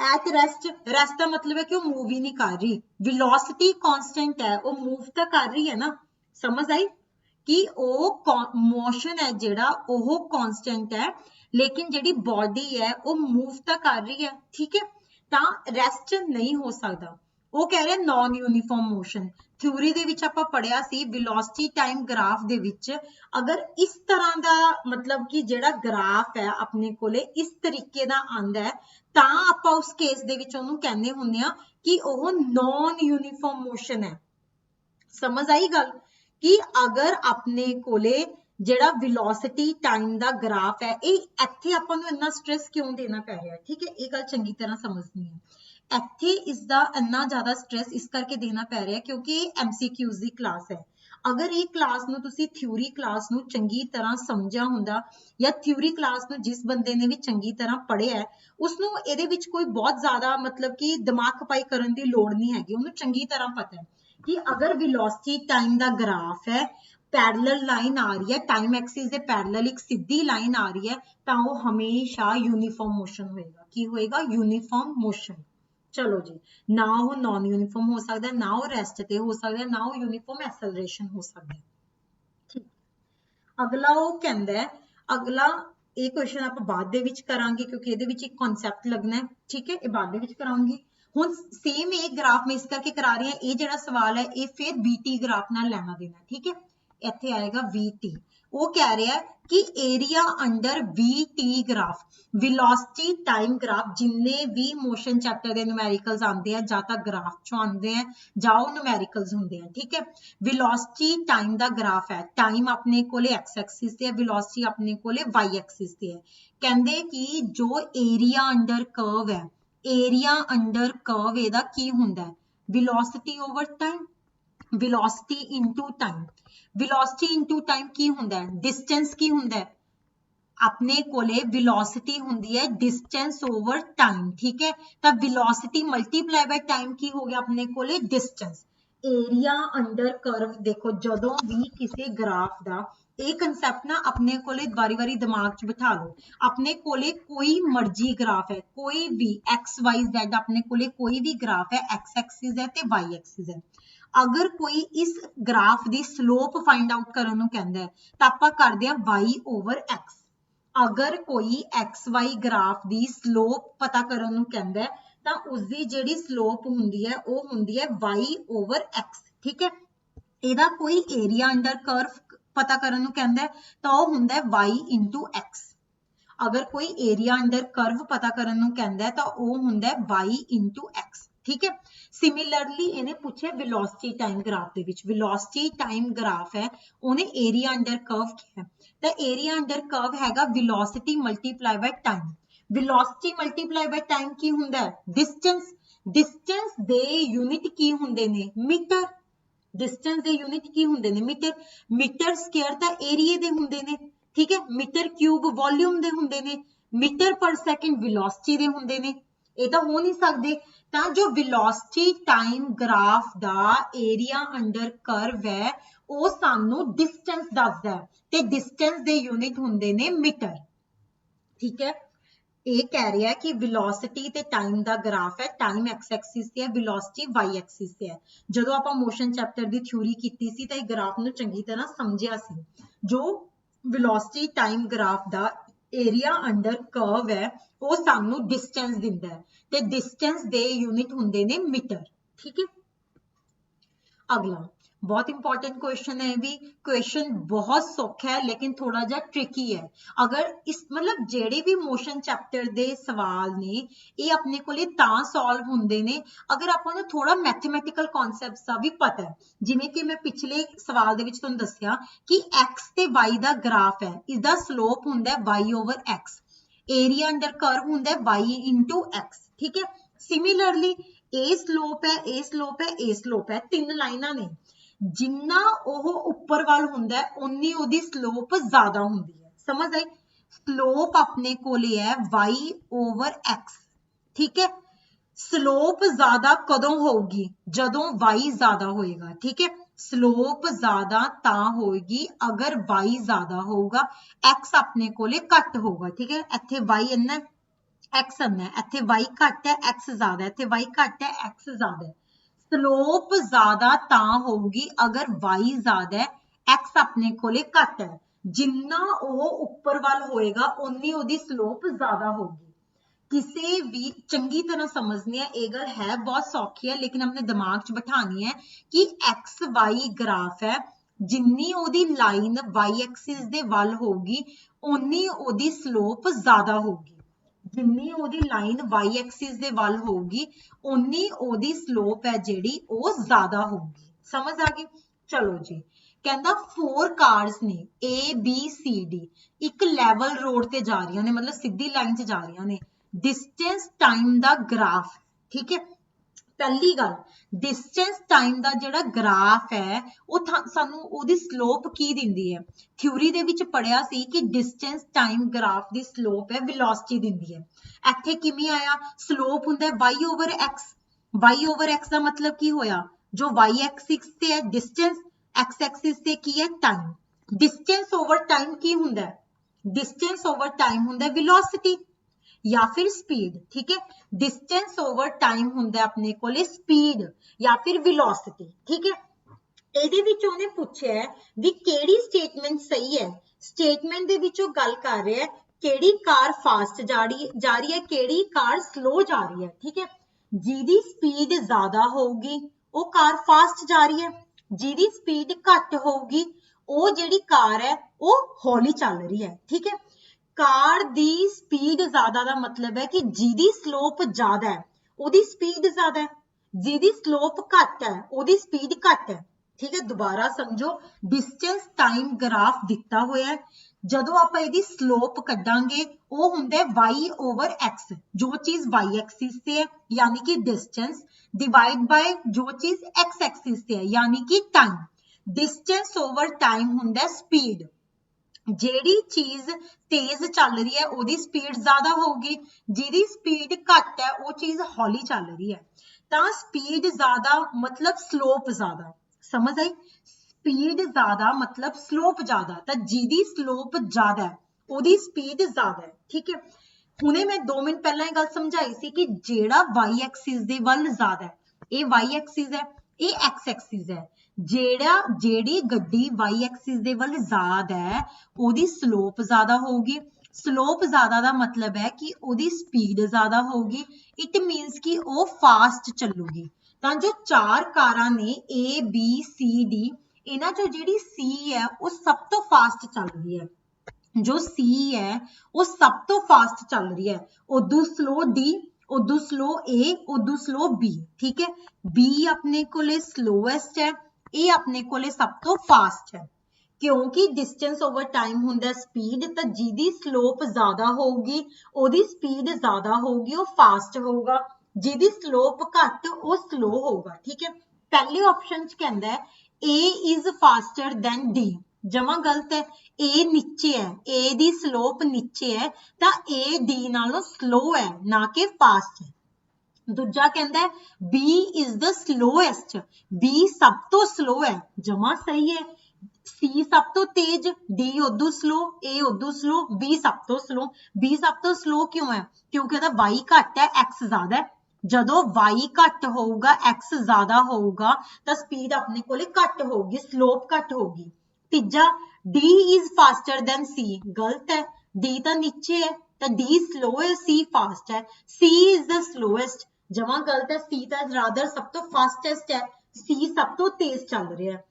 ਐਟ ਰੈਸਟ ਦਾ ਮਤਲਬ ਹੈ ਕਿ ਉਹ मूव ही नहीं कर रही। वेलोसिटी कांस्टेंट है, वो मूव तो कर रही है ना। समझ आई कि वो मोशन है जेड़ा वो कांस्टेंट है, लेकिन जेड़ी बॉडी है वो मूव तो कर रही है। ठीक है, ਤਾਂ ਰੈਸਟ नहीं हो सकता। ਉਹ ਕਹਿ ਰਿਹਾ ਨॉन यूनिफॉर्म मोशन। ਥਿਊਰੀ ਦੇ ਵਿੱਚ ਆਪਾਂ ਪੜਿਆ ਸੀ ਵੈਲੋਸਿਟੀ ਟਾਈਮ ਗ੍ਰਾਫ ਦੇ ਵਿੱਚ ਅਗਰ ਇਸ ਤਰ੍ਹਾਂ ਦਾ ਮਤਲਬ ਕਿ ਜਿਹੜਾ ਗ੍ਰਾਫ ਹੈ ਆਪਣੇ ਕੋਲੇ ਇਸ ਤਰੀਕੇ ਦਾ ਆਂਦਾ ਹੈ ਤਾਂ ਆਪਾਂ ਉਸ ਕੇਸ ਦੇ ਵਿੱਚ ਉਹਨੂੰ ਕਹਿੰਦੇ ਹੁੰਦੇ ਆ ਕਿ ਉਹ ਨॉन यूनिफॉर्म मोशन ਹੈ। ਸਮਝ ਆਈ ਗੱਲ ਕਿ ਅਗਰ ਆਪਣੇ ਕੋਲੇ ਜਿਹੜਾ ਵੈਲੋਸਿਟੀ ਟਾਈਮ ਦਾ ਗ੍ਰਾਫ ਹੈ ਇਹ ਇੱਥੇ ਆਪਾਂ ਨੂੰ ਇੰਨਾ ਸਟ੍ਰੈਸ ਕਿਉਂ ਦੇਣਾ ਪੈ ਰਿਹਾ। ਠੀਕ ਹੈ, ਇਹ ਗੱਲ ਚੰਗੀ ਤਰ੍ਹਾਂ ਸਮਝਣੀ ਹੈ। ਇੱਥੇ ਇਸ ਦਾ ਇੰਨਾ ਜ਼ਿਆਦਾ ਸਟ੍ਰੈਸ ਇਸ ਕਰਕੇ ਦੇਣਾ ਪੈ ਰਿਹਾ ਕਿਉਂਕਿ ਇਹ MCQs ਦੀ ਕਲਾਸ ਹੈ। ਅਗਰ ਇਹ ਕਲਾਸ ਨੂੰ ਤੁਸੀਂ ਥਿਊਰੀ ਕਲਾਸ ਨੂੰ ਚੰਗੀ ਤਰ੍ਹਾਂ ਸਮਝਿਆ ਹੁੰਦਾ ਜਾਂ ਥਿਊਰੀ ਕਲਾਸ ਨੂੰ ਜਿਸ ਬੰਦੇ ਨੇ ਵੀ ਚੰਗੀ ਤਰ੍ਹਾਂ ਪੜ੍ਹਿਆ ਉਸਨੂੰ ਇਹਦੇ ਵਿੱਚ ਕੋਈ ਬਹੁਤ ਜ਼ਿਆਦਾ ਮਤਲਬ ਕਿ ਦਿਮਾਗ ਖਪਾਈ ਕਰਨ ਦੀ ਲੋੜ ਨਹੀਂ ਹੈਗੀ। ਉਹਨੂੰ ਚੰਗੀ ਤਰ੍ਹਾਂ ਪਤਾ ਹੈ ਕਿ ਅਗਰ ਵੈਲੋਸਿਟੀ ਟਾਈਮ ਦਾ ਗ੍ਰਾਫ ਹੈ, पैरेलल लाइन आ रही है, टाइम एक्सिस के पैरेलल एक सीधी लाइन आ रही है तो वो हमेशा यूनिफॉर्म मोशन होएगा। की होएगा? Uniform motion. चलो जी, ना वो नॉन यूनिफॉर्म हो सकता है, ना वो रेस्ट ते हो सकता है, ना वो यूनिफॉर्म एक्सेलरेशन हो सकता है। ठीक, अगला वो कहता है, अगला ये क्वेश्चन आप बाद दे विच करांगे क्योंकि ਇਹਦੇ ਵਿੱਚ ਇੱਕ ਕਨਸੈਪਟ ਲੱਗਣਾ है। ठीक है, ये बाद ਦੇ ਵਿੱਚ ਕਰਾਂਗੇ। ਹੁਣ सेम एक ग्राफ में इस करके करा रही है। ये ਜਿਹੜਾ सवाल है ये फिर BT ग्राफ ਨਾਲ ਲੈਣਾ ਦੇਣਾ। ठीक है, ਇੱਥੇ ਆਏਗਾ VT। ਉਹ ਕਹਿ ਰਿਹਾ ਹੈ ਕਿ area under VT graph, velocity time graph, ਜਿੰਨੇ ਵੀ ਮੋਸ਼ਨ ਚੈਪਟਰ ਦੇ ਨਿਊਮੈਰੀਕਲਸ ਆਉਂਦੇ ਆ ਜਾਂ ਤਾਂ ਗ੍ਰਾਫ ਚੋਂ ਆਉਂਦੇ ਆ ਜਾਂ ਉਹ ਨਿਊਮੈਰੀਕਲਸ ਹੁੰਦੇ ਆ। ਠੀਕ ਹੈ, ਵੈਲੋਸਿਟੀ ਟਾਈਮ ਦਾ ਗ੍ਰਾਫ ਹੈ। ਟਾਈਮ ਆਪਣੇ ਕੋਲੇ x ਐਕਸਿਸ ਤੇ ਹੈ, ਵੈਲੋਸਿਟੀ ਆਪਣੇ ਕੋਲੇ y ਐਕਸਿਸ ਤੇ ਹੈ। ਕਹਿੰਦੇ ਕਿ ਜੋ ਏਰੀਆ ਅੰਡਰ ਕਰਵ ਹੈ, ਏਰੀਆ ਅੰਡਰ ਕਰਵ ਇਹਦਾ ਕੀ ਹੁੰਦਾ ਹੈ? Velocity over time, velocity into time. Velocity into time ਕੀ ਹੁੰਦਾ ਹੈ? ਡਿਸਟੈਂਸ ਕੀ ਹੁੰਦਾ ਹੈ? ਆਪਣੇ ਕੋਲੇ ਵੈਲੋਸਿਟੀ ਹੁੰਦੀ ਹੈ ਡਿਸਟੈਂਸ ਓਵਰ ਟਾਈਮ। ਠੀਕ ਹੈ, ਤਾਂ ਵੈਲੋਸਿਟੀ ਮਲਟੀਪਲਾਈ ਬਾਈ ਟਾਈਮ ਕੀ ਹੋ ਗਿਆ ਆਪਣੇ ਕੋਲੇ? ਡਿਸਟੈਂਸ। ਏਰੀਆ ਅੰਡਰ ਕਰਵ ਦੇਖੋ ਜਦੋਂ ਵੀ ਕਿਸੇ ਗ੍ਰਾਫ ਦਾ ਇਹ ਕਨਸੈਪਟ ਨਾ ਆਪਣੇ ਕੋਲੇ ਵਾਰੀ-ਵਾਰੀ ਦਿਮਾਗ 'ਚ ਬਿਠਾ ਲਓ। ਆਪਣੇ ਕੋਲੇ ਕੋਈ ਮਰਜ਼ੀ ਗ੍ਰਾਫ ਹੈ, ਕੋਈ ਵੀ XYZ ਆਪਣੇ ਕੋਲੇ ਕੋਈ ਵੀ ਗ੍ਰਾਫ ਹੈ, X ਐਕਸਿਸ ਹੈ ਤੇ Y ਐਕਸਿਸ ਹੈ। अगर कोई इस ग्राफ की स्लोप फाइंड आउट करने ਨੂੰ ਕਹਿੰਦਾ ਹੈ ਤਾਂ ਆਪਾਂ ਕਰਦੇ ਹਾਂ y over x। अगर कोई XY ग्राफ की स्लोप पता करने ਨੂੰ ਕਹਿੰਦਾ ਹੈ ਤਾਂ ਉਸ ਦੀ ਜਿਹੜੀ स्लोप ਹੁੰਦੀ ਹੈ ਉਹ ਹੁੰਦੀ ਹੈ y over x। ठीक है, ਇਹਦਾ ਕੋਈ ਏਰੀਆ ਅੰਡਰ ਕਰਵ ਪਤਾ ਕਰਨ ਨੂੰ ਕਹਿੰਦਾ ਹੈ ਤਾਂ ਉਹ ਹੁੰਦਾ ਹੈ y into x। अगर कोई एरिया अंडर कर्व पता करने ਨੂੰ ਕਹਿੰਦਾ ਹੈ ਤਾਂ ਉਹ ਹੁੰਦਾ ਹੈ y into x। ठीक है, सिमिलरली इन्हें पूछे वेलोसिटी टाइम ग्राफ ਦੇ ਵਿੱਚ वेलोसिटी टाइम ग्राफ है, ਉਹਨੇ एरिया अंडर कर्व किया तो एरिया अंडर कर्व हैगा velocity multiply by time. Velocity multiply by time की ਹੁੰਦਾ ਹੈ? डिस्टेंस। डिस्टेंस ਦੇ यूनिट ਕੀ ਹੁੰਦੇ ਨੇ? मीटर। डिस्टेंस ਦੇ यूनिट ਕੀ ਹੁੰਦੇ ਨੇ? मीटर। मीटर स्क्वायर ਤਾਂ एरिया ਦੇ ਹੁੰਦੇ ਨੇ। ठीक है, मीटर क्यूब वॉल्यूम ਦੇ ਹੁੰਦੇ ਨੇ। मीटर पर सेकंड वेलोसिटी ਦੇ ਹੁੰਦੇ ਨੇ। ਇਹ ਤਾਂ ਹੋ ਨਹੀਂ ਸਕਦੇ। ਤਾਂ ਜੋ ਵੈਲੋਸਿਟੀ ਟਾਈਮ ਗ੍ਰਾਫ ਦਾ ਏਰੀਆ ਅੰਡਰ ਕਰਵ ਹੈ ਉਹ ਸਾਨੂੰ ਡਿਸਟੈਂਸ ਦੱਸਦਾ ਹੈ ਤੇ ਡਿਸਟੈਂਸ ਦੇ ਯੂਨਿਟ ਹੁੰਦੇ ਨੇ ਮੀਟਰ। ਠੀਕ ਹੈ, ਇਹ ਕਹਿ ਰਿਹਾ ਕਿ ਵੈਲੋਸਿਟੀ ਤੇ ਟਾਈਮ ਦਾ ਗ੍ਰਾਫ ਹੈ, ਟਾਈਮ x ਐਕਸਿਸ ਤੇ ਹੈ, ਵੈਲੋਸਿਟੀ y ਐਕਸਿਸ ਤੇ ਹੈ। ਜਦੋਂ ਆਪਾਂ ਮੋਸ਼ਨ ਚੈਪਟਰ ਦੀ ਥਿਊਰੀ ਕੀਤੀ ਸੀ ਤਾਂ ਇਹ ਗ੍ਰਾਫ ਨੂੰ ਚੰਗੀ ਤਰ੍ਹਾਂ ਸਮਝਿਆ ਸੀ। ਜੋ ਵੈਲੋਸਿਟੀ ਟਾਈਮ ਗ੍ਰਾਫ ਦਾ ਏਰੀਆ ਅੰਡਰ ਕਰਵ ਹੈ ਉਹ ਸਾਨੂੰ ਡਿਸਟੈਂਸ ਦਿੰਦਾ ਹੈ ਤੇ डिस्टेंस ਦੇ यूनिट ਹੁੰਦੇ ਨੇ मीटर। ठीक है, अगला बहुत इंपॉर्टेंट क्वेश्चन है। भी क्वेश्चन बहुत सौखा है लेकिन थोड़ा जा ट्रिकी है। अगर इस मतलब जेड़े भी मोशन चैप्टर दे सवाल ने ये अपने कोले तां सॉल्व होंदे ने अगर आपां नूं थोड़ा मैथमेटिकल कॉन्सैप्ट्स दा भी पता है। जिवें कि मैं पिछले सवाल दे विच तुहानूं दस्सिया कि x ते y दा ग्राफ है, इसदा स्लोप हुंदा है y over x, area under curve हुंदा है y into x। ठीक है, सिमिलरली ए स्लोप है, ए स्लोप है, ए स्लोप है, तीन लाइनां ने। जिन्ना ओह उपर वाल हुंदा है उन्नी ओहदी स्लोप ज्यादा हुंदी है। समझ आई? स्लोप अपने कोले है y ओवर x। ठीक है। स्लोप ज्यादा कदों होगी, जदों y ज्यादा होएगा, ठीक है। स्लोप ज्यादा तां होएगी अगर y ज्यादा होगा, x अपने कोले घट होगा, ठीक है। इत्थे y इन्ना x इन्ना है, इत्थे y घट है x ज्यादा है, इत्थे y घट है x ज्यादा है। स्लोप ज्यादा तां होगी अगर y ज्यादा है, x अपने कोले घट है। जिन्ना वो उपर वाल होएगा उन्नी ओदी स्लोप ज्यादा होगी। किसी भी चंगी तरह समझनी है, ये गल है बहुत सौखी है लेकिन अपने दिमाग च बिठानी है कि एक्स वाई ग्राफ है, जिन्नी ओदी लाइन वाई एक्सिस दे वल होगी उन्नी ओदी स्लोप ज्यादा होगी। जिन्नी ओदी लाइन वाई एक्सिस दे वल होगी उन्नी ओदी स्लोप है जेड़ी वो ज्यादा होगी। समझ आ गई? चलो जी, कहंदा 4 कार्स ने ए बी सी डी एक लैवल रोड ते जा रही ने, मतलब सीधी लाइन च जा रही ने। डिस्टेंस टाइम दा ग्राफ, ठीक है। पहली गल, डिस्टेंस टाइम दा जिहड़ा ग्राफ है वो सानू ओदी स्लोप की दिंदी है। थ्योरी दे विच पढ़िया सी कि डिस्टेंस टाइम ग्राफ दी स्लोप है वेलोसिटी दिंदी है। इत्थे किवें आया? स्लोप हुंदा है y over x, y over x दा मतलब की होया? जो y एक्सिस ते है डिस्टेंस, x एक्सिस ते की है टाइम। डिस्टेंस ओवर टाइम की हुंदा है? डिस्टेंस ओवर टाइम हुंदा है वेलोसिटी या फिर स्पीड, ठीक है। डिस्टेंस ओवर टाइम हुंदा अपने कोले स्पीड या फिर वेलोसिटी, ठीक है। ਇਹਦੇ ਵਿੱਚ ਉਹਨੇ ਪੁੱਛਿਆ ਹੈ ਵੀ ਕਿਹੜੀ ਸਟੇਟਮੈਂਟ ਸਹੀ ਹੈ। ਸਟੇਟਮੈਂਟ ਦੇ ਵਿੱਚ ਉਹ ਗੱਲ ਕਰ ਰਿਹਾ ਹੈ ਕਿਹੜੀ ਕਾਰ ਫਾਸਟ ਜਾ ਰਹੀ ਹੈ, ਕਿਹੜੀ ਕਾਰ ਸਲੋ ਜਾ ਰਹੀ ਹੈ, ਠੀਕ ਹੈ। ਜਿਹਦੀ ਸਪੀਡ ਜ਼ਿਆਦਾ ਹੋਊਗੀ ਉਹ ਕਾਰ ਫਾਸਟ ਜਾ ਰਹੀ ਹੈ, ਜਿਹਦੀ ਸਪੀਡ ਘੱਟ ਹੋਊਗੀ ਉਹ ਜਿਹੜੀ ਕਾਰ ਹੈ ਉਹ ਹੌਲੀ ਚੱਲ ਰਹੀ ਹੈ, ਠੀਕ ਹੈ। कार दी स्पीड ज्यादा दा मतलब है कि जिहदी स्लोप ज्यादा है ओदी स्पीड ज्यादा है, जिहदी स्लोप घट है ओदी स्पीड घट है, ठीक है। दोबारा समझो, डिस्टेंस टाइम ग्राफ दिता होया है, जदों आपां इहदी स्लोप कड्डांगे वो हुंदा है y ओवर x, जो चीज y एक्सिस से है यानी कि डिस्टेंस डिवाइड बाय जो चीज x एक्सिस से है यानी कि टाइम। डिस्टेंस ओवर टाइम हुंदा है स्पीड, ਜਿਹੜੀ चीज तेज चल रही है ਉਹਦੀ स्पीड ज्यादा होगी, ਜਿਹਦੀ स्पीड घट है वो चीज हौली चल रही है। ਤਾਂ स्पीड ज्यादा मतलब स्लोप ज्यादा, समझ आई? स्पीड ज्यादा मतलब स्लोप ज्यादा, ਤਾਂ ਜਿਹਦੀ स्लोप ज्यादा है ਉਹਦੀ स्पीड ज्यादा है, ठीक है। ਹੁਣੇ मैं 2 ਮਿੰਟ ਪਹਿਲਾਂ ਇਹ ਗੱਲ ਸਮਝਾਈ ਸੀ ਕਿ ਜਿਹੜਾ y एक्सिस ਦੇ ਵੱਲ ज्यादा है ਇਹ y एक्सिस है, ਇਹ x एक्सिस है। ਜਿਹੜੀ ਗੱਡੀ y एक्सिस ਦੇ ਵੱਲ ਜ਼ਿਆਦਾ ਹੈ ਉਹਦੀ ਸਲੋਪ ਜ਼ਿਆਦਾ ਹੋਊਗੀ। ਸਲੋਪ ਜ਼ਿਆਦਾ ਦਾ ਮਤਲਬ ਹੈ ਕਿ ਉਹਦੀ ਸਪੀਡ ਜ਼ਿਆਦਾ ਹੋਊਗੀ। ਇਟ ਮੀਨਸ ਕਿ ਉਹ ਫਾਸਟ ਚੱਲੂਗੀ। ਤਾਂ ਜੋ 4 ਕਾਰਾਂ ਨੇ A B C D, ਇਹਨਾਂ ਚੋਂ ਜਿਹੜੀ C ਹੈ ਉਹ ਸਭ ਤੋਂ ਫਾਸਟ ਚੱਲ ਰਹੀ ਹੈ। ਜੋ C ਹੈ ਉਹ ਸਭ ਤੋਂ ਫਾਸਟ ਚੱਲ ਰਹੀ ਹੈ। ਉਦੋਂ ਸਲੋ D, ਉਦੋਂ ਸਲੋ A, ਉਦੋਂ ਸਲੋ B, ठीक है। B अपने कोले स्लोएस्ट है, ਇਹ ਆਪਣੇ ਕੋਲੇ ਸਭ ਤੋਂ ਫਾਸਟ ਹੈ ਕਿਉਂਕਿ ਡਿਸਟੈਂਸ ਓਵਰ ਟਾਈਮ ਹੁੰਦਾ ਸਪੀਡ, ਤਾਂ ਜਿਹਦੀ ਸਲੋਪ ਜ਼ਿਆਦਾ ਹੋਊਗੀ ਉਹਦੀ ਸਪੀਡ ਜ਼ਿਆਦਾ ਹੋਊਗੀ, ਉਹ ਫਾਸਟ ਹੋਊਗਾ। ਜਿਹਦੀ ਸਲੋਪ ਘੱਟ ਉਹ ਸਲੋ ਹੋਊਗਾ, ਠੀਕ ਹੈ। ਪਹਿਲੇ ਆਪਸ਼ਨ ਚ ਕਹਿੰਦਾ ਹੈ A is faster than D, ਜਮਾ ਗਲਤ ਹੈ। A ਨੀਚੇ ਹੈ, A ਦੀ ਸਲੋਪ ਨੀਚੇ ਹੈ ਤਾਂ A D ਨਾਲੋਂ ਸਲੋ ਹੈ ਨਾ ਕਿ ਫਾਸਟ ਹੈ। दूजा कहता है B is the slowest, B सब तो स्लो है, जमा सही है। C सब तो तेज, D उदू स्लो, A उदू स्लो, B सब तो स्लो। B सब तो स्लो क्यों है? क्योंकि ਇਹਦਾ y घट है x ज्यादा है। ਜਦੋਂ y घट होगा x ज्यादा होगा ਤਾਂ स्पीड अपने कोले घट होगी, स्लोप घट होगी। तीजा D is faster than C, गलत है। D ਤਾਂ नीचे है ਤਾਂ D स्लो है, C फास्ट है। C is the slowest, जमा गलत है। C ਤਾਂ ਰਾਦਰ ਸਭ ਤੋਂ ਫਾਸਟੈਸਟ ਹੈ, C ਸਭ ਤੋਂ ਤੇਜ਼ ਚੱਲ ਰਿਹਾ ਹੈ।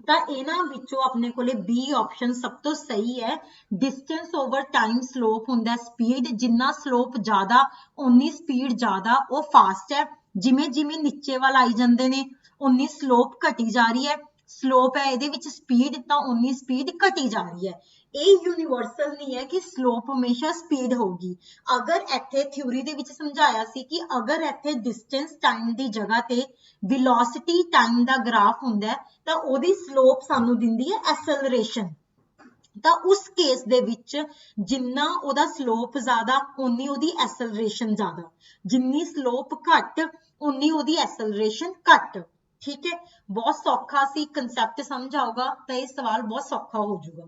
ਤਾਂ ਇਹਨਾਂ ਵਿੱਚੋਂ ਆਪਣੇ ਕੋਲੇ B ਆਪਸ਼ਨ ਸਭ ਤੋਂ ਸਹੀ ਹੈ। ਡਿਸਟੈਂਸ ਓਵਰ ਟਾਈਮ ਸਲੋਪ ਹੁੰਦਾ ਸਪੀਡ, ਜਿੰਨਾ ਸਲੋਪ ਜ਼ਿਆਦਾ ਉਨੀ ਸਪੀਡ ਜ਼ਿਆਦਾ, ਉਹ ਫਾਸਟ ਹੈ। ਜਿਵੇਂ ਜਿਵੇਂ ਨੀਚੇ ਵੱਲ ਆਈ ਜਾਂਦੇ ਨੇ ਉਨੀ ਸਲੋਪ ਘਟੀ ਜਾ ਰਹੀ ਹੈ। ਸਲੋਪ ਹੈ ਇਹਦੇ ਵਿੱਚ ਸਪੀਡ, ਤਾਂ ਉਨੀ ਸਪੀਡ ਘਟੀ ਜਾ ਰਹੀ ਹੈ। ਇਹ ਯੂਨੀਵਰਸਲ ਨਹੀਂ ਹੈ ਕਿ ਸਲੋਪ ਹਮੇਸ਼ਾ ਸਪੀਡ ਹੋਊਗੀ। ਅਗਰ ਇੱਥੇ ਥਿਊਰੀ ਦੇ ਵਿੱਚ ਸਮਝਾਇਆ ਸੀ ਕਿ ਅਗਰ ਇੱਥੇ ਡਿਸਟੈਂਸ ਟਾਈਮ ਦੀ ਜਗ੍ਹਾ ਤੇ ਵੈਲੋਸਿਟੀ ਟਾਈਮ ਦਾ ਗ੍ਰਾਫ ਹੁੰਦਾ ਤਾਂ ਉਹਦੀ ਸਲੋਪ ਸਾਨੂੰ ਦਿੰਦੀ ਹੈ ਐਸਲਰੇਸ਼ਨ। ਤਾਂ ਉਸ ਕੇਸ ਦੇ ਵਿੱਚ ਜਿੰਨਾ ਉਹਦਾ ਸਲੋਪ ਜ਼ਿਆਦਾ ਉਨੀ ਉਹਦੀ ਐਸਲਰੇਸ਼ਨ ਜ਼ਿਆਦਾ, ਜਿੰਨੀ ਸਲੋਪ ਘੱਟ ਉਨੀ ਉਹਦੀ ਐਸਲਰੇਸ਼ਨ ਘੱਟ। ਠੀਕ ਹੈ, ਬਹੁਤ ਸੌਖਾ ਸੀ, ਕੰਸੈਪਟ ਸਮਝ ਆਊਗਾ ਤਾਂ ਇਹ ਸਵਾਲ ਬਹੁਤ ਸੌਖਾ ਹੋ ਜਾਊਗਾ।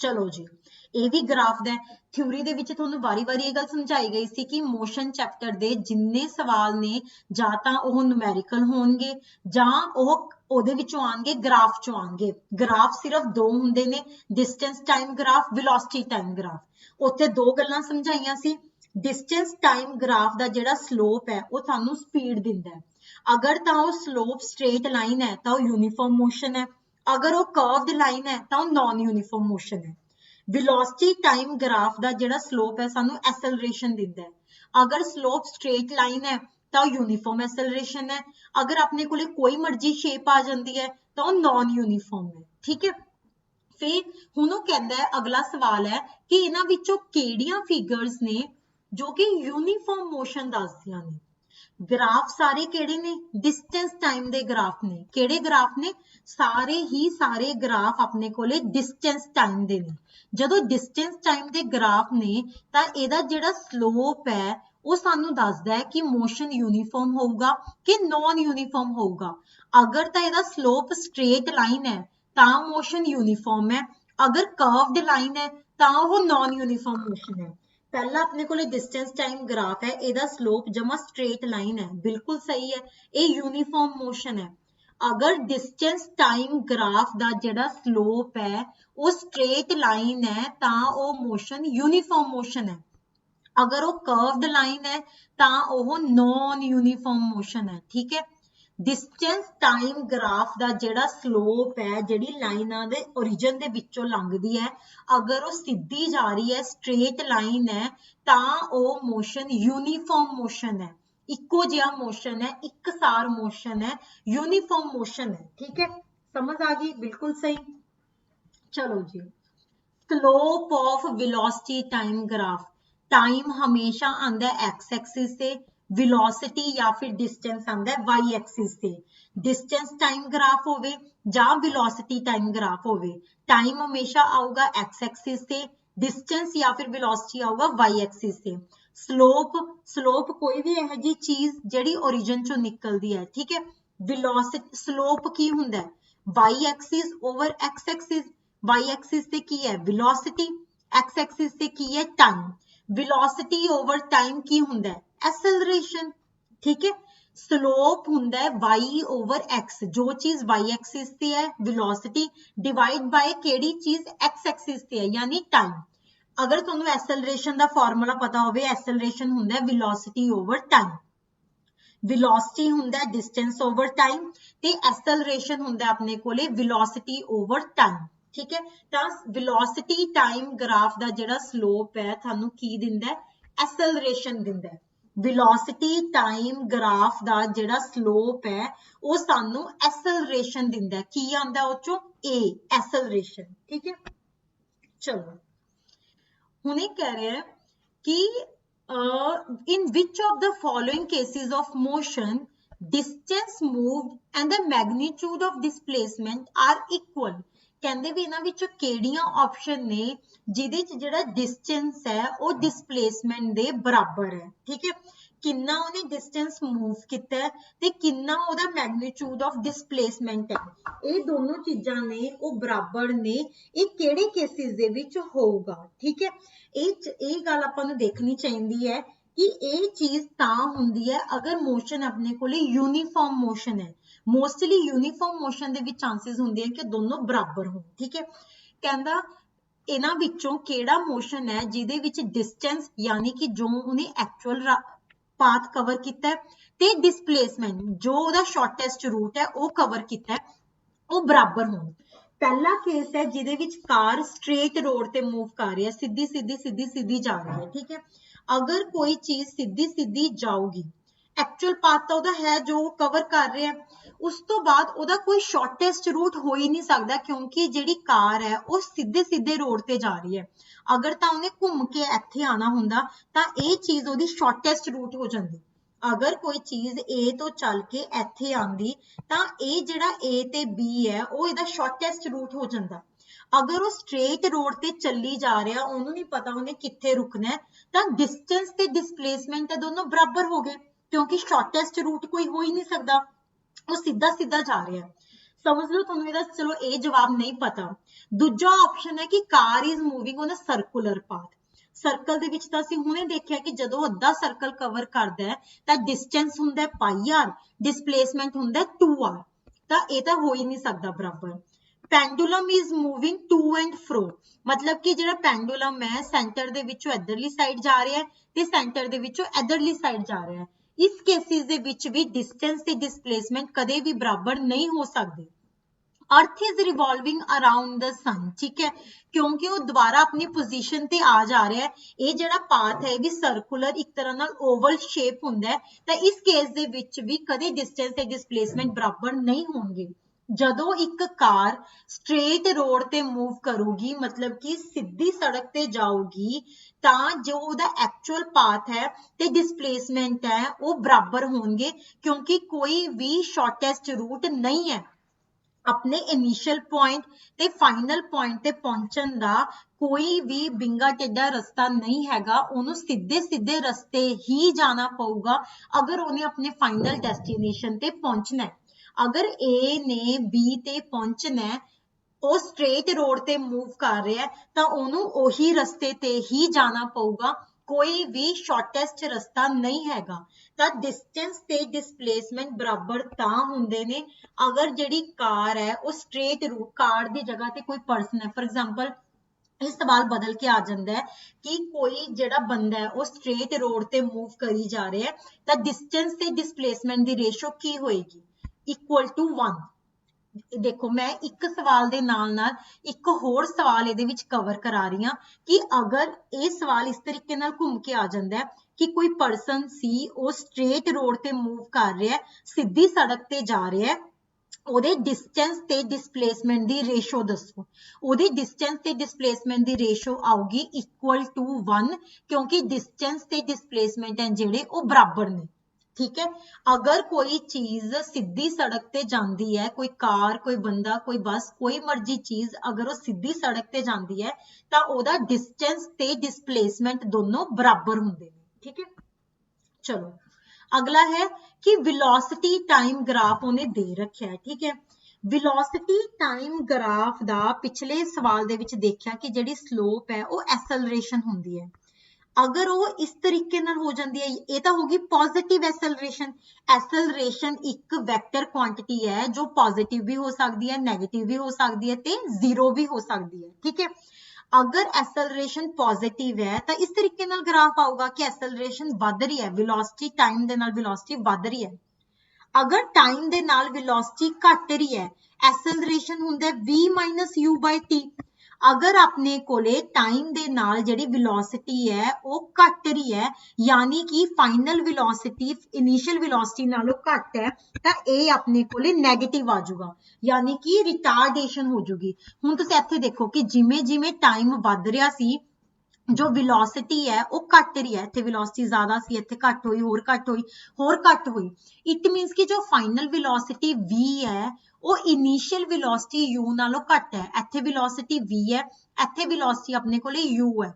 ਚਲੋ ਜੀ, ਇਹ ਵੀ ਗ੍ਰਾਫ ਦਾ ਥਿਊਰੀ ਦੇ ਵਿੱਚ ਤੁਹਾਨੂੰ ਵਾਰੀ-ਵਾਰੀ ਇਹ ਗੱਲ ਸਮਝਾਈ ਗਈ ਸੀ ਕਿ ਮੋਸ਼ਨ ਚੈਪਟਰ ਦੇ ਜਿੰਨੇ ਸਵਾਲ ਨੇ ਜਾਂ ਤਾਂ ਉਹ ਨੂਮੈਰੀਕਲ ਹੋਣਗੇ ਜਾਂ ਉਹ ਉਹਦੇ ਵਿੱਚੋਂ ਆਣਗੇ, ਗ੍ਰਾਫ ਚੋਂ ਆਣਗੇ। ਗ੍ਰਾਫ ਸਿਰਫ ਦੋ ਹੁੰਦੇ ਨੇ, distance time graph, velocity time graph. ਉੱਥੇ ਦੋ ਗੱਲਾਂ ਸਮਝਾਈਆਂ ਸੀ। ਡਿਸਟੈਂਸ ਟਾਈਮ ਗ੍ਰਾਫ ਦਾ ਜਿਹੜਾ ਸਲੋਪ ਹੈ ਉਹ ਤੁਹਾਨੂੰ ਸਪੀਡ ਦਿੰਦਾ ਹੈ। ਅਗਰ ਤਾਂ ਉਹ ਸਲੋਪ ਸਟ੍ਰੇਟ ਲਾਈਨ ਹੈ ਤਾਂ ਉਹ ਯੂਨੀਫਾਰਮ ਮੋਸ਼ਨ ਹੈ, ਅਗਰ ਉਹ ਕਰਵਡ ਲਾਈਨ ਹੈ ਤਾਂ ਉਹ ਨਾਨ ਯੂਨੀਫਾਰਮ ਮੋਸ਼ਨ ਹੈ। ਵੈਲੋਸਿਟੀ ਟਾਈਮ ਗ੍ਰਾਫ ਦਾ ਜਿਹੜਾ ਸਲੋਪ ਹੈ ਸਾਨੂੰ ਐਸਲਰੇਸ਼ਨ ਦਿੰਦਾ ਹੈ। ਅਗਰ ਸਲੋਪ ਸਟ੍ਰੇਟ ਲਾਈਨ ਹੈ ਤਾਂ ਉਹ ਯੂਨੀਫਾਰਮ ਐਸਲਰੇਸ਼ਨ ਹੈ, ਅਗਰ ਆਪਣੇ ਕੋਲੇ ਕੋਈ ਮਰਜ਼ੀ ਸ਼ੇਪ ਆ ਜਾਂਦੀ ਹੈ ਤਾਂ ਉਹ ਨਾਨ ਯੂਨੀਫਾਰਮ ਹੈ। ਠੀਕ ਹੈ, ਫਿਰ ਹੁਣ ਉਹ ਕਹਿੰਦਾ ਹੈ, ਅਗਲਾ ਸਵਾਲ ਹੈ ਕਿ ਇਹਨਾਂ ਵਿੱਚੋਂ ਕਿਹੜੀਆਂ ਫਿਗਰਸ ਨੇ ਜੋ ਕਿ ਯੂਨੀਫਾਰਮ ਮੋਸ਼ਨ ਦੱਸਦੀਆਂ ਨੇ। ਗ੍ਰਾਫ ਸਾਰੇ ਕਿਹੜੇ ਨੇ? ਡਿਸਟੈਂਸ ਟਾਈਮ ਦੇ ਗ੍ਰਾਫ ਨੇ। ਕਿਹੜੇ ਗ੍ਰਾਫ ਨੇ? ਸਾਰੇ ਗ੍ਰਾਫ ਆਪਣੇ ਕੋਲੇ ਡਿਸਟੈਂਸ ਟਾਈਮ ਦੇ ਨੇ। ਜਦੋਂ ਡਿਸਟੈਂਸ ਟਾਈਮ ਦੇ ਗ੍ਰਾਫ ਨੇ ਤਾਂ ਇਹਦਾ ਜਿਹੜਾ ਸਲੋਪ ਹੈ ਉਹ ਸਾਨੂੰ ਦੱਸਦਾ ਹੈ ਕਿ ਮੋਸ਼ਨ ਯੂਨੀਫਾਰਮ ਹੋਊਗਾ ਕਿ ਨਾਨ ਯੂਨੀਫਾਰਮ ਹੋਊਗਾ। ਅਗਰ ਤਾਂ ਇਹਦਾ ਸਲੋਪ ਸਟ੍ਰੇਟ ਲਾਈਨ ਹੈ ਤਾਂ ਮੋਸ਼ਨ ਯੂਨੀਫਾਰਮ ਹੈ, ਅਗਰ ਕਰਵਡ ਲਾਈਨ ਹੈ ਤਾਂ ਉਹ ਨਾਨ ਯੂਨੀਫਾਰਮ ਮੋਸ਼ਨ ਹੈ। ਪਹਿਲਾ ਆਪਣੇ ਕੋਲੇ ਡਿਸਟੈਂਸ ਟਾਈਮ ਗ੍ਰਾਫ ਹੈ, ਇਹਦਾ ਸਲੋਪ ਜਮਾ ਸਟ੍ਰੇਟ ਲਾਈਨ ਹੈ, ਬਿਲਕੁਲ ਸਹੀ ਹੈ, ਇਹ ਯੂਨੀਫਾਰਮ ਮੋਸ਼ਨ ਹੈ। ਅਗਰ ਡਿਸਟੈਂਸ ਟਾਈਮ ਗ੍ਰਾਫ ਦਾ ਜਿਹੜਾ ਸਲੋਪ ਹੈ ਉਹ ਸਟ੍ਰੇਟ ਲਾਈਨ ਹੈ ਤਾਂ ਉਹ ਮੋਸ਼ਨ ਯੂਨੀਫਾਰਮ ਮੋਸ਼ਨ ਹੈ। ਅਗਰ ਉਹ ਕਰਵਡ ਲਾਈਨ ਹੈ ਤਾਂ ਉਹ ਨਾਨ ਯੂਨੀਫਾਰਮ ਮੋਸ਼ਨ ਹੈ। ਠੀਕ ਹੈ, ਡਿਸਟੈਂਸ ਟਾਈਮ ਗ੍ਰਾਫ ਦਾ ਜਿਹੜਾ ਸਲੋਪ ਹੈ, ਜਿਹੜੀ ਲਾਈਨਾਂ ਦੇ origin ਦੇ ਵਿੱਚੋਂ ਲੰਘਦੀ ਹੈ, ਅਗਰ ਉਹ ਸਿੱਧੀ ਜਾ ਰਹੀ ਹੈ, ਸਟ੍ਰੇਟ ਲਾਈਨ ਹੈ ਤਾਂ ਉਹ ਮੋਸ਼ਨ ਯੂਨੀਫਾਰਮ ਮੋਸ਼ਨ ਹੈ, ਇੱਕੋ ਜਿਹਾ ਮੋਸ਼ਨ ਹੈ, ਇੱਕਸਾਰ ਮੋਸ਼ਨ ਹੈ, ਯੂਨੀਫਾਰਮ ਮੋਸ਼ਨ ਹੈ। ਠੀਕ ਹੈ, ਸਮਝ ਆ ਗਈ? ਬਿਲਕੁਲ ਸਹੀ। ਚਲੋ ਜੀ, slope of velocity time graph. Time हमेशा आंदा है एक्स एक्सिस से, वेलोसिटी या फिर डिस्टेंस आंदा है वाई एक्सिस से। डिस्टेंस टाइम ग्राफ होवे या वेलोसिटी टाइम ग्राफ होवे, टाइम हमेशा आऊगा एक्स एक्सिस से, डिस्टेंस या फिर वेलोसिटी आऊगा वाई एक्सिस से। स्लोप कोई भी यह जी चीज जिहड़ी ओरिजिन चों निकलदी है। ठीक है, वेलोसिटी स्लोप की हुंदा है? Y axis over x axis. Y axis से की है वेलोसिटी, एक्स एक्सिस से की है टाइम। वेलोसिटी ओवर टाइम की हुंदा है? एक्सेलरेशन। ठीक है, स्लोप हुंदा है y ओवर x, जो चीज y एक्सिस ते है वेलोसिटी डिवाइड बाय केड़ी चीज x एक्सिस ते है यानी टाइम। अगर तुहानू एक्सेलरेशन दा फार्मूला पता होवे, एक्सेलरेशन हुंदा है वेलोसिटी ओवर टाइम। वेलोसिटी हुंदा है डिस्टेंस ओवर टाइम ते एक्सेलरेशन हुंदा है अपने कोले वेलोसिटी ओवर टाइम। ठीक है, तो वेलोसिटी टाइम ग्राफ का जिहड़ा स्लोप है थानू की दिंदा है? एक्सेलरेशन दिंदा है। वेलोसिटी टाइम ग्राफ का जिहड़ा स्लोप है वो सानू एक्सेलरेशन दिंदा है। की आंदा उस चों? ए, एक्सेलरेशन। ठीक है, चलो हुणे कह रहे हैं कि in which of the following cases of motion distance moved and the magnitude of displacement are equal। ਕਹਿੰਦੇ ਵੀ ਇਹਨਾਂ ਵਿੱਚੋਂ ਕਿਹੜੀਆਂ ਆਪਸ਼ਨ ਨੇ ਜਿਹਦੇ ਚ ਜਿਹੜਾ ਡਿਸਟੈਂਸ ਹੈ ਉਹ ਡਿਸਪਲੇਸਮੈਂਟ ਦੇ ਬਰਾਬਰ ਹੈ। ਠੀਕ ਹੈ, ਕਿੰਨਾ ਉਹਨੇ ਡਿਸਟੈਂਸ ਮੂਵ ਕੀਤਾ ਹੈ ਤੇ ਕਿੰਨਾ ਉਹਦਾ ਮੈਗਨੀਟਿਊਡ ਆਫ ਡਿਸਪਲੇਸਮੈਂਟ ਹੈ, ਇਹ ਦੋਨੋਂ ਚੀਜ਼ਾਂ ਨੇ ਉਹ ਬਰਾਬਰ ਨੇ। ਇਹ ਕਿਹੜੇ ਕੇਸਿਸ ਦੇ ਵਿੱਚ ਹੋਊਗਾ? ਠੀਕ ਹੈ, ਇਹ ਗੱਲ ਆਪਾਂ ਨੂੰ ਦੇਖਣੀ ਚਾਹੀਦੀ ਹੈ ਕਿ ਇਹ ਚੀਜ਼ ਤਾਂ ਹੁੰਦੀ ਹੈ ਅਗਰ ਮੋਸ਼ਨ ਆਪਣੇ ਕੋਲੇ यूनिफॉर्म मोशन है। मोस्टली यूनिफॉर्म मोशन ਦੇ ਵਿੱਚ ਚਾਂਸਸ ਹੁੰਦੇ ਆ ਕਿ ਦੋਨੋਂ ਬਰਾਬਰ ਹੋਣ। ਠੀਕ ਹੈ, ਕਹਿੰਦਾ ਇਹਨਾਂ ਵਿੱਚੋਂ ਕਿਹੜਾ ਮੋਸ਼ਨ ਹੈ ਜਿਹਦੇ ਵਿੱਚ ਡਿਸਟੈਂਸ ਯਾਨੀ ਕਿ ਜੋ ਉਹਨੇ ਐਕਚੁਅਲ ਪਾਥ ਕਵਰ ਕੀਤਾ ਤੇ ਡਿਸਪਲੇਸਮੈਂਟ ਜੋ ਉਹਦਾ ਸ਼ਾਰਟੈਸਟ ਰੂਟ ਹੈ ਉਹ ਕਵਰ ਕੀਤਾ ਉਹ ਬਰਾਬਰ ਹੋਣ। ਪਹਿਲਾ ਕੇਸ ਹੈ ਜਿਹਦੇ ਵਿੱਚ ਕਾਰ ਸਟ੍ਰੇਟ ਰੋਡ ਤੇ मूव ਕਰ ਰਹੀ ਹੈ, ਸਿੱਧੀ ਜਾ ਰਹੀ ਹੈ। ठीक है, अगर कोई चीज सीधी जाऊगी, एक्चुअल पाथ तो ਉਹਦਾ ਹੈ ਜੋ ਕਵਰ ਕਰ ਰਿਹਾ, ਉਸ ਤੋਂ ਬਾਅਦ ਉਹਦਾ ਕੋਈ ਸ਼ਾਰਟੈਸਟ ਰੂਟ ਹੋ ਹੀ ਨਹੀਂ ਸਕਦਾ ਕਿਉਂਕਿ ਜਿਹੜੀ ਕਾਰ ਹੈ ਉਹ ਸਿੱਧੇ ਰੋਡ ਤੇ ਜਾ ਰਹੀ ਹੈ। ਅਗਰ ਤਾਂ ਉਹਨੇ ਘੁੰਮ ਕੇ ਇੱਥੇ ਆਣਾ ਹੁੰਦਾ ਤਾਂ ਇਹ ਚੀਜ਼ ਉਹਦੀ ਸ਼ਾਰਟੈਸਟ ਰੂਟ ਹੋ ਜਾਂਦੀ। ਅਗਰ ਕੋਈ ਚੀਜ਼ A ਤੋਂ ਚੱਲ ਕੇ ਇੱਥੇ ਆਂਦੀ ਤਾਂ ਇਹ ਜਿਹੜਾ A ਤੇ B ਹੈ ਉਹ ਇਹਦਾ ਸ਼ਾਰਟੈਸਟ ਰੂਟ ਹੋ ਜਾਂਦਾ। अगर वो स्ट्रेट रोड ते चली जा रहा ਉਹਨੂੰ नहीं पता ਉਹਨੇ कित्थे रुकना है ਤਾਂ डिस्टेंस ਤੇ डिस्प्लेसमेंट है दोनों बराबर हो गए क्योंकि शॉर्टेस्ट रूट कोई हो ही नहीं सकता वो सीधा सीधा जा रहा है समझ लो ਤੁਹਾਨੂੰ ਇਹਦਾ ਚਲੋ ਇਹ ਜਵਾਬ ਨਹੀਂ ਪਤਾ ਦੂਜਾ ਆਪਸ਼ਨ ਹੈ ਕਿ car is moving on a circular path circle ਦੇ ਵਿੱਚ ਤਾਂ ਅਸੀਂ ਹੁਣੇ ਦੇਖਿਆ ਕਿ ਜਦੋਂ ਅੱਧਾ ਸਰਕਲ ਕਵਰ ਕਰਦਾ ਹੈ ਤਾਂ ਡਿਸਟੈਂਸ ਹੁੰਦਾ ਹੈ πr ਡਿਸਪਲੇਸਮੈਂਟ ਹੁੰਦਾ ਹੈ 2r ਤਾਂ ਇਹ ਤਾਂ ਹੋ ਹੀ ਨਹੀਂ ਸਕਦਾ ਬਰਾਬਰ pendulum is moving to and fro मतलब कि ਜਿਹੜਾ ਪੈਂਡੂਲਮ ਹੈ ਸੈਂਟਰ ਦੇ ਵਿੱਚੋਂ ਇਧਰਲੀ ਸਾਈਡ ਜਾ ਰਿਹਾ ਹੈ ਤੇ ਸੈਂਟਰ ਦੇ ਵਿੱਚੋਂ ਇਧਰਲੀ ਸਾਈਡ ਜਾ ਰਿਹਾ ਹੈ ਇਸ ਕੇਸਿਸ ਦੇ ਵਿੱਚ ਵੀ ਡਿਸਟੈਂਸ ਤੇ ਡਿਸਪਲੇਸਮੈਂਟ ਕਦੇ ਵੀ ਬਰਾਬਰ ਨਹੀਂ ਹੋ ਸਕਦੇ earth is revolving around the sun ठीक है क्योंकि वो दोबारा अपनी पोजीशन ते आ जा रहा है ये ਜਿਹੜਾ ਪਾਥ ਹੈ ਵੀ ਸਰਕੂਲਰ ਇੱਕ ਤਰ੍ਹਾਂ ਨਾਲ ਓਵਲ ਸ਼ੇਪ ਹੁੰਦਾ ਹੈ ਤਾਂ ਇਸ ਕੇਸ ਦੇ ਵਿੱਚ ਵੀ ਕਦੇ ਡਿਸਟੈਂਸ ਤੇ ਡਿਸਪਲੇਸਮੈਂਟ ਬਰਾਬਰ ਨਹੀਂ ਹੋਣਗੇ ਜਦੋਂ ਇੱਕ ਕਾਰ ਸਟ੍ਰੇਟ ਰੋਡ ਤੇ ਮੂਵ ਕਰੂਗੀ मतलब कि ਸਿੱਧੀ ਸੜਕ ਤੇ ਜਾਊਗੀ ਤਾਂ ਜੋ ਉਹਦਾ ਐਕਚੁਅਲ ਪਾਥ ਹੈ ਤੇ ਡਿਸਪਲੇਸਮੈਂਟ ਹੈ ਉਹ ਬਰਾਬਰ ਹੋਣਗੇ ਕਿਉਂਕਿ ਕੋਈ ਵੀ ਸ਼ਾਰਟੈਸਟ ਰੂਟ ਨਹੀਂ ਹੈ अपने इनिशियल पॉइंट ते फाइनल पॉइंट ते पहुंचन दा कोई भी बिंगा टेढ़ा रास्ता नहीं हैगा ओनू सीधे सीधे रास्ते ही जाना पऊगा अगर उन्हें अपने फाइनल डेस्टिनेशन ते पहुंचना है अगर ए ने बी ते पहुंचना है ਉਹ ਸਟ੍ਰੇਟ ਰੋਡ ਤੇ ਮੂਵ ਕਰ ਰਿਹਾ ਹੈ ਤਾਂ ਉਹਨੂੰ ਉਹੀ ਰਸਤੇ ਤੇ ਹੀ ਜਾਣਾ ਪਊਗਾ ਕੋਈ ਵੀ ਸ਼ਾਰਟੈਸਟ ਰਸਤਾ ਨਹੀਂ ਹੈਗਾ ਤਾਂ ਡਿਸਟੈਂਸ ਤੇ ਡਿਸਪਲੇਸਮੈਂਟ ਬਰਾਬਰ ਤਾਂ ਹੁੰਦੇ ਨੇ ਅਗਰ ਜਿਹੜੀ ਕਾਰ ਹੈ ਉਹ ਸਟ੍ਰੇਟ ਰੂਟ ਕਾਰ ਦੀ ਜਗ੍ਹਾ ਤੇ ਕੋਈ ਪਰਸਨ ਹੈ ਫॉर एग्जांपल ਇਹ ਸਵਾਲ ਬਦਲ ਕੇ ਆ ਜਾਂਦਾ ਹੈ ਕਿ ਕੋਈ ਜਿਹੜਾ ਬੰਦਾ ਹੈ ਉਹ ਸਟ੍ਰੇਟ ਰੋਡ ਤੇ ਮੂਵ ਕਰੀ ਜਾ ਰਿਹਾ ਹੈ ਤਾਂ ਡਿਸਟੈਂਸ ਤੇ ਡਿਸਪਲੇਸਮੈਂਟ ਦੀ ਰੇਸ਼ੋ ਕੀ ਹੋਏਗੀ ਇਕੁਅਲ ਟੂ 1 देखो मैं एक सवाल दे नाल नाल एक होर सवाल ਇਹਦੇ ਵਿੱਚ कवर करा रही हां कि अगर ये सवाल इस तरीके नाल घूम के आ जांदा है कि कोई पर्सन सी वो स्ट्रेट रोड ते मूव कर रहा है सीधी सड़क ते जा रहा है ਉਹਦੇ ਡਿਸਟੈਂਸ ਤੇ ਡਿਸਪਲੇਸਮੈਂਟ ਦੀ ਰੇਸ਼ੋ ਦੱਸੋ ਉਹਦੀ ਡਿਸਟੈਂਸ ਤੇ ਡਿਸਪਲੇਸਮੈਂਟ ਦੀ ਰੇਸ਼ੋ ਆਊਗੀ ਇਕੁਅਲ ਟੂ 1 ਕਿਉਂਕਿ ਡਿਸਟੈਂਸ ਤੇ ਡਿਸਪਲੇਸਮੈਂਟ ਹੈ ਜਿਹੜੇ ਉਹ ਬਰਾਬਰ ਨੇ ठीक है अगर कोई चीज सीधी सड़क ते जांदी है कोई कार कोई बंदा कोई बस कोई मर्जी चीज अगर वो सीधी सड़क ते जांदी है तां ओदा डिस्टेंस ते डिस्प्लेसमेंट दोनों बराबर हुंदे ने ठीक है चलो अगला है कि वेलोसिटी टाइम ग्राफ उन्हें दे रखा है ठीक है वेलोसिटी टाइम ग्राफ दा पिछले सवाल दे विच देखिया कि जिहड़ी स्लोप है वो एक्सेलरेशन हुंदी है अगर वो इस तरीके नाल हो जाती है ये तो होगी पॉजिटिव एक्सेलरेशन एक वैक्टर क्वांटिटी है जो पॉजिटिव भी हो सकती है नेगेटिव भी हो सकती है ते जीरो भी हो सकती है ठीक है अगर एक्सेलरेशन पॉजिटिव है तो इस तरीके नाल ग्राफ आऊगा कि एक्सेलरेशन वध रही है वेलोसिटी टाइम दे नाल वेलोसिटी वध रही है अगर टाइम दे नाल वेलोसिटी घट रही है एक्सेलरेशन हुंदा v - u/t अगर अपने कोले टाइम दे नाल जिहड़ी वेलोसिटी है वो घट रही है यानी कि फाइनल वेलोसिटी इनिशियल वेलोसिटी नालों घट है तां ये अपने कोले नेगेटिव आ जाऊगा यानी कि रिटार्डेशन हो जाऊगी हुण तुसीं इत्थे देखो कि जिवें जिवें टाइम वध रहा सी जो वेलोसिटी है वो घट रही है इत्थे वेलोसिटी ज्यादा सी इत्थे घट हुई होर घट हुई इट मीनस कि जो फाइनल वेलोसिटी v है वो इनिशियल वेलोसिटी u नालों घट है इत्थे वेलोसिटी v है इत्थे वेलोसिटी अपने कोले u है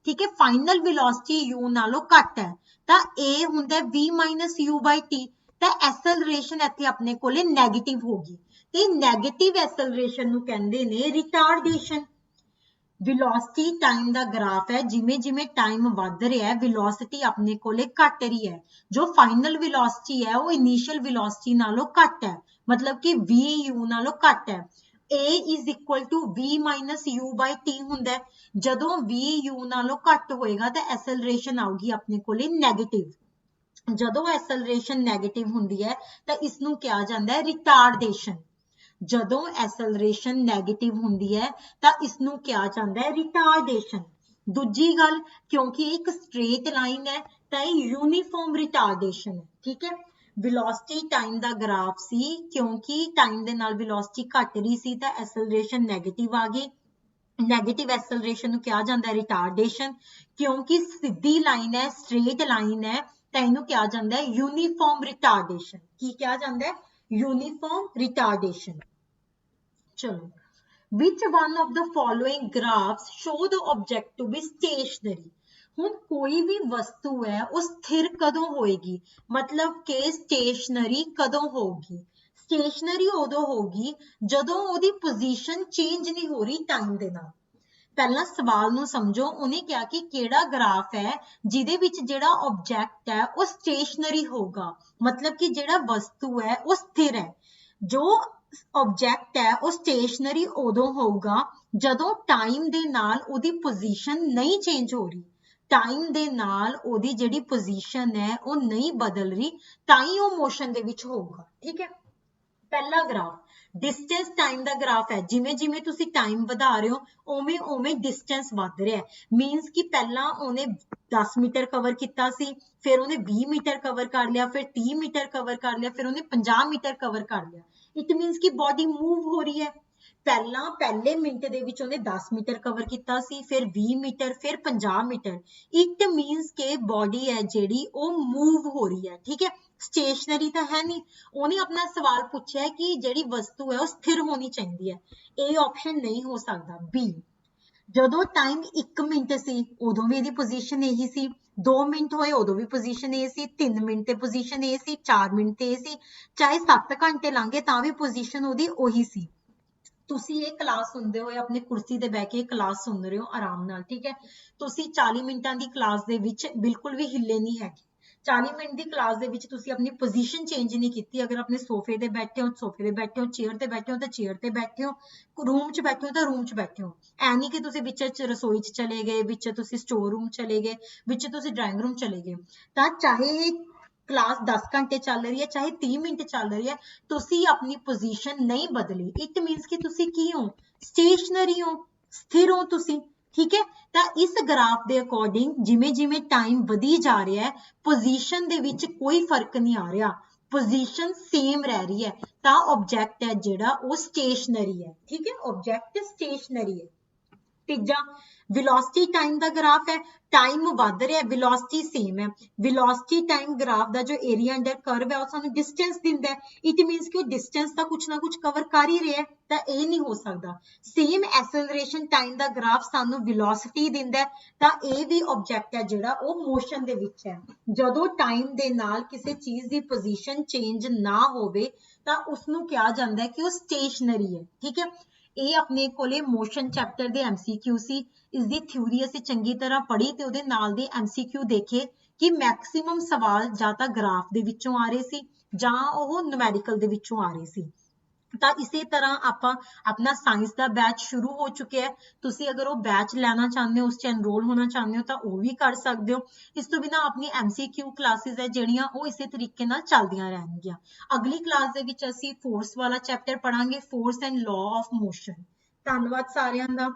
ठीक है फाइनल वेलोसिटी u नालों घट है तां a हुंदा v - u/t तां एक्सेलरेशन इत्थे अपने कोले नेगेटिव होगी ते नेगेटिव एक्सेलरेशन नूं कहंदे ने रिटार्डेशन वेलोसिटी टाइम दा ग्राफ है जिमें जिमें टाइम वध रहा है वेलोसिटी अपने कोले घट रही है जो फाइनल वेलोसिटी है वो इनिशियल वेलोसिटी नालों घट है मतलब कि v u नालों घट है a is equal to v minus u/t हुंदा है जदों v u नालों घट होएगा तो एक्सेलरेशन आऊगी अपने कोले नेगेटिव जदों एक्सेलरेशन नेगेटिव हुंदी है तो इसनूं कहा जांदा है रिटार्डेशन जदों एक्सेलरेशन नेगेटिव हुंदी है तां इसनूं कहा जांदा है रिटार्डेशन दूजी गल क्योंकि एक स्ट्रेट लाइन है तां यूनिफॉर्म रिटार्डेशन है ठीक है वेलोसिटी टाइम दा ग्राफ सी क्योंकि टाइम दे नाल वेलोसिटी घट रही सी तां एक्सेलरेशन नेगेटिव आ गई नेगेटिव एक्सेलरेशन नूं कहा जांदा है रिटार्डेशन क्योंकि सीधी लाइन है स्ट्रेट लाइन है तां इहनूं कहा जांदा है यूनिफॉर्म रिटार्डेशन की कहा जांदा है यूनिफॉर्म रिटार्डेशन चलो which one of the following graphs show the object to be stationary? ਹੁਣ ਕੋਈ ਵੀ ਵਸਤੂ ਹੈ ਉਹ ਸਥਿਰ ਕਦੋਂ ਹੋਏਗੀ, ਮਤਲਬ ਕਿ ਸਟੇਸ਼ਨਰੀ ਕਦੋਂ ਹੋਊਗੀ? ਸਟੇਸ਼ਨਰੀ ਉਦੋਂ ਹੋਊਗੀ ਜਦੋਂ ਉਹਦੀ ਪੋਜੀਸ਼ਨ ਚੇਂਜ ਨਹੀਂ ਹੋ ਰਹੀ ਟਾਈਮ ਦੇ ਨਾਲ। ਪਹਿਲਾਂ ਸਵਾਲ ਨੂੰ ਸਮਝੋ, ਉਹਨੇ ਕਿਹਾ ਕਿ ਕਿਹੜਾ ਗ੍ਰਾਫ ਹੈ ਜਿਹਦੇ ਵਿੱਚ ਜਿਹੜਾ ਆਬਜੈਕਟ ਹੈ ਉਹ ਸਟੇਸ਼ਨਰੀ ਹੋਊਗਾ, ਮਤਲਬ ਕਿ ਜਿਹੜਾ ਵਸਤੂ ਹੈ ਉਹ ਸਥਿਰ ਹੈ। ਜੋ ਆਬਜੈਕਟ ਹੈ ਉਹ ਸਟੇਸ਼ਨਰੀ ਉਦੋਂ ਹੋਊਗਾ ਜਦੋਂ ਟਾਈਮ ਦੇ ਨਾਲ ਉਹਦੀ ਪੋਜੀਸ਼ਨ ਨਹੀਂ ਚੇਂਜ ਹੋ ਰਹੀ, ਟਾਈਮ ਦੇ ਨਾਲ ਉਹਦੀ ਜਿਹੜੀ ਪੋਜੀਸ਼ਨ ਹੈ ਉਹ ਨਹੀਂ ਬਦਲ ਰਹੀ, ਤਾਂ ਹੀ ਉਹ ਮੋਸ਼ਨ ਦੇ ਵਿੱਚ ਹੋਊਗਾ। ਠੀਕ ਹੈ, ਪਹਿਲਾ ਗ੍ਰਾਫ डिस्टेंस टाइम ਦਾ ਗ੍ਰਾਫ ਹੈ। ਜਿਵੇਂ ਜਿਵੇਂ ਤੁਸੀਂ ਟਾਈਮ ਵਧਾ ਰਹੇ ਹੋ ਉਵੇਂ ਉਵੇਂ ਡਿਸਟੈਂਸ ਵੱਧ ਰਿਹਾ ਹੈ। ਮੀਨਸ ਕਿ ਪਹਿਲਾਂ ਉਹਨੇ 10 ਮੀਟਰ ਕਵਰ ਕੀਤਾ ਸੀ, ਫਿਰ ਉਹਨੇ 20 ਮੀਟਰ ਕਵਰ ਕਰ ਲਿਆ, ਫਿਰ 30 ਮੀਟਰ ਕਵਰ ਕਰ ਲਿਆ, ਫਿਰ ਉਹਨੇ 50 ਮੀਟਰ ਕਵਰ ਕਰ ਲਿਆ। ਇਟ ਮੀਨਸ ਕਿ ਬੋਡੀ ਮੂਵ ਹੋ ਰਹੀ ਹੈ। ਪਹਿਲਾਂ ਪਹਿਲੇ ਮਿੰਟ ਦੇ ਵਿੱਚ ਉਹਨੇ 10 ਮੀਟਰ ਕਵਰ ਕੀਤਾ ਸੀ, ਫਿਰ 20 ਮੀਟਰ, ਫਿਰ 50 ਮੀਟਰ। ਇਟ ਮੀਨਸ ਕਿ ਬੋਡੀ ਹੈ ਜਿਹੜੀ ਉਹ ਮੂਵ ਹੋ ਰਹੀ ਹੈ। ਠੀਕ ਹੈ, ਸਟੇਸ਼ਨਰੀ ਤਾਂ ਹੈ ਨਹੀਂ। ਉਹਨੇ ਆਪਣਾ ਸਵਾਲ ਪੁੱਛਿਆ ਕਿ ਜਿਹੜੀ ਵਸਤੂ ਹੈ ਉਹ ਸਥਿਰ ਹੋਣੀ ਚਾਹੀਦੀ ਹੈ। ਇਹ ਆਪਸ਼ਨ ਨਹੀਂ ਹੋ ਸਕਦਾ। ਬੀ, ਜਦੋਂ ਟਾਈਮ 1 ਮਿੰਟ ਸੀ ਉਦੋਂ ਵੀ ਇਹਦੀ ਪੋਜੀਸ਼ਨ ਇਹੀ ਸੀ, 2 ਮਿੰਟ ਹੋਏ ਉਦੋਂ ਵੀ ਪੋਜੀਸ਼ਨ ਇਹ ਸੀ, 3 ਮਿੰਟ ਤੇ ਪੋਜੀਸ਼ਨ ਇਹ ਸੀ, 4 ਮਿੰਟ ਤੇ ਇਹ ਸੀ, ਚਾਹੇ 7 ਘੰਟੇ ਲੰਘੇ ਤਾਂ ਵੀ ਪੋਜੀਸ਼ਨ ਉਹਦੀ ਉਹੀ ਸੀ। ਤੁਸੀਂ ਇਹ ਕਲਾਸ ਸੁਣਦੇ ਹੋਏ ਆਪਣੇ ਕੁਰਸੀ ਤੇ ਬਹਿ ਕੇ ਕਲਾਸ ਸੁਣ ਰਹੇ ਹੋ ਆਰਾਮ ਨਾਲ। ਠੀਕ ਹੈ, ਤੁਸੀਂ 40 ਮਿੰਟਾਂ ਦੀ ਕਲਾਸ ਦੇ ਵਿੱਚ ਬਿਲਕੁਲ ਵੀ ਹਿੱਲੇ ਨਹੀਂ ਹੈਗੇ। 40 ਮਿੰਟ ਦੀ ਕਲਾਸ ਦੇ ਵਿੱਚ ਤੁਸੀਂ ਆਪਣੀ ਪੋਜੀਸ਼ਨ ਚੇਂਜ ਨਹੀਂ ਕੀਤੀ। ਅਗਰ ਆਪਣੇ ਸੋਫੇ ਤੇ ਬੈਠੇ ਹੋ ਸੋਫੇ ਤੇ ਬੈਠੇ ਹੋ, ਚੇਅਰ ਤੇ ਬੈਠੇ ਹੋ ਤਾਂ ਚੇਅਰ ਤੇ ਬੈਠੇ ਹੋ, ਰੂਮ 'ਚ ਬੈਠੇ ਹੋ ਤਾਂ ਰੂਮ 'ਚ ਬੈਠੇ ਹੋ। ਐ ਨਹੀਂ ਕਿ ਤੁਸੀਂ ਵਿੱਚ ਰਸੋਈ 'ਚ ਚਲੇ ਗਏ, ਵਿੱਚ ਤੁਸੀਂ ਸਟੋਰ ਰੂਮ ਚਲੇ ਗਏ, ਵਿੱਚ ਤੁਸੀਂ ਡਰਾਇੰਗ ਰੂਮ ਚਲੇ ਗਏ। ਤਾਂ ਚਾਹੇ ਕਲਾਸ 10 ਘੰਟੇ ਚੱਲ ਰਹੀ ਹੈ, ਚਾਹੇ 30 ਮਿੰਟ ਚੱਲ ਰਹੀ ਹੈ, ਤੁਸੀਂ ਆਪਣੀ ਪੋਜੀਸ਼ਨ ਨਹੀਂ ਬਦਲੀ। ਇਟ ਮੀਨਸ ਕਿ ਤੁਸੀਂ ਕੀ ਹੋ? ਸਟੇਸ਼ਨਰੀ ਹੋ, ਸਥਿਰ ਹੋ ਤੁਸੀਂ। ਠੀਕ ਹੈ, ਤਾਂ ਇਸ ਗ੍ਰਾਫ ਦੇ ਅਕੋਰਡਿੰਗ ਜਿਵੇਂ ਜਿਵੇਂ ਟਾਈਮ ਵਧੀ ਜਾ ਰਿਹਾ ਹੈ ਪੋਜੀਸ਼ਨ ਦੇ ਵਿੱਚ ਕੋਈ ਫਰਕ ਨਹੀਂ ਆ ਰਿਹਾ, ਪੋਜੀਸ਼ਨ ਸੇਮ ਰਹਿ ਰਹੀ ਹੈ, ਤਾਂ ਆਬਜੈਕਟ ਹੈ ਜਿਹੜਾ ਉਹ ਸਟੇਸ਼ਨਰੀ ਹੈ। ਠੀਕ ਹੈ, ਆਬਜੈਕਟ ਸਟੇਸ਼ਨਰੀ ਹੈ। ਤੀਜਾ velocity time ਦਾ ਗ੍ਰਾਫ ਹੈ, ਟਾਈਮ ਵੱਧ ਰਿਹਾ, velocity ਸੇਮ ਹੈ। velocity time ਗ੍ਰਾਫ ਦਾ ਜੋ ਏਰੀਆ ਅੰਡਰ ਕਰਵ ਹੈ ਉਹ ਸਾਨੂੰ ਡਿਸਟੈਂਸ ਦਿੰਦਾ ਹੈ। ਇਟ ਮੀਨਸ ਕਿ ਉਹ ਡਿਸਟੈਂਸ ਤਾਂ ਕੁਛ ਨਾ ਕੁਛ ਕਵਰ ਕਰ ਹੀ ਰਿਹਾ ਹੈ, ਤਾਂ ਇਹ ਨਹੀਂ ਹੋ ਸਕਦਾ। ਸੇਮ ਐਸਲਰੇਸ਼ਨ ਟਾਈਮ ਦਾ ਗ੍ਰਾਫ ਸਾਨੂੰ velocity ਦਿੰਦਾ ਹੈ, ਤਾਂ ਇਹ ਵੀ ਆਬਜੈਕਟ ਹੈ ਜਿਹੜਾ ਉਹ ਮੋਸ਼ਨ ਦੇ ਵਿੱਚ ਹੈ। ਜਦੋਂ ਟਾਈਮ ਦੇ ਨਾਲ ਕਿਸੇ ਚੀਜ਼ ਦੀ ਪੋਜੀਸ਼ਨ ਚੇਂਜ ਨਾ ਹੋਵੇ ਤਾਂ ਉਸਨੂੰ ਕਿਹਾ ਜਾਂਦਾ ਹੈ ਕਿ ਉਹ ਸਟੇਸ਼ਨਰੀ ਹੈ। ਠੀਕ ਹੈ, ਇਹ ਆਪਣੇ ਕੋਲੇ ਮੋਸ਼ਨ ਚੈਪਟਰ ਦੇ MCQ ਸੀ। ਇਸ ਦੀ ਥਿਊਰੀ ਅਸੀਂ ਚੰਗੀ ਤਰ੍ਹਾਂ ਪੜ੍ਹੀ ਤੇ ਉਹਦੇ ਨਾਲ ਦੇ MCQ ਦੇਖੇ ਕਿ ਮੈਕਸਿਮਮ ਸਵਾਲ ਜਾਂ ਤਾਂ ਗ੍ਰਾਫ ਦੇ ਵਿੱਚੋਂ ਆ ਰਹੇ ਸੀ ਜਾਂ ਉਹ ਨੂਮੈਰੀਕਲ ਦੇ ਵਿੱਚੋਂ ਆ ਰਹੇ ਸੀ। ਤਾਂ ਇਸੇ ਤਰ੍ਹਾਂ ਆਪਾਂ ਆਪਣਾ ਸਾਇੰਸ ਦਾ ਬੈਚ ਸ਼ੁਰੂ ਹੋ ਚੁੱਕਿਆ ਹੈ। ਤੁਸੀਂ ਅਗਰ ਉਹ ਬੈਚ ਲੈਣਾ ਚਾਹੁੰਦੇ ਹੋ, ਉਸ 'ਚ ਐਨਰੋਲ ਹੋਣਾ ਚਾਹੁੰਦੇ ਹੋ ਤਾਂ ਉਹ ਵੀ ਕਰ ਸਕਦੇ ਹੋ। ਇਸ ਤੋਂ ਬਿਨਾਂ ਆਪਣੀ MCQ ਕਲਾਸਿਸ ਹੈ ਜਿਹੜੀਆਂ ਉਹ ਇਸੇ ਤਰੀਕੇ ਨਾਲ ਚੱਲਦੀਆਂ ਰਹਿਣਗੀਆਂ। ਅਗਲੀ ਕਲਾਸ ਦੇ ਵਿੱਚ ਅਸੀਂ ਫੋਰਸ ਵਾਲਾ ਚੈਪਟਰ ਪੜਾਂਗੇ, force and law of motion. ਧੰਨਵਾਦ ਸਾਰਿਆਂ ਦਾ।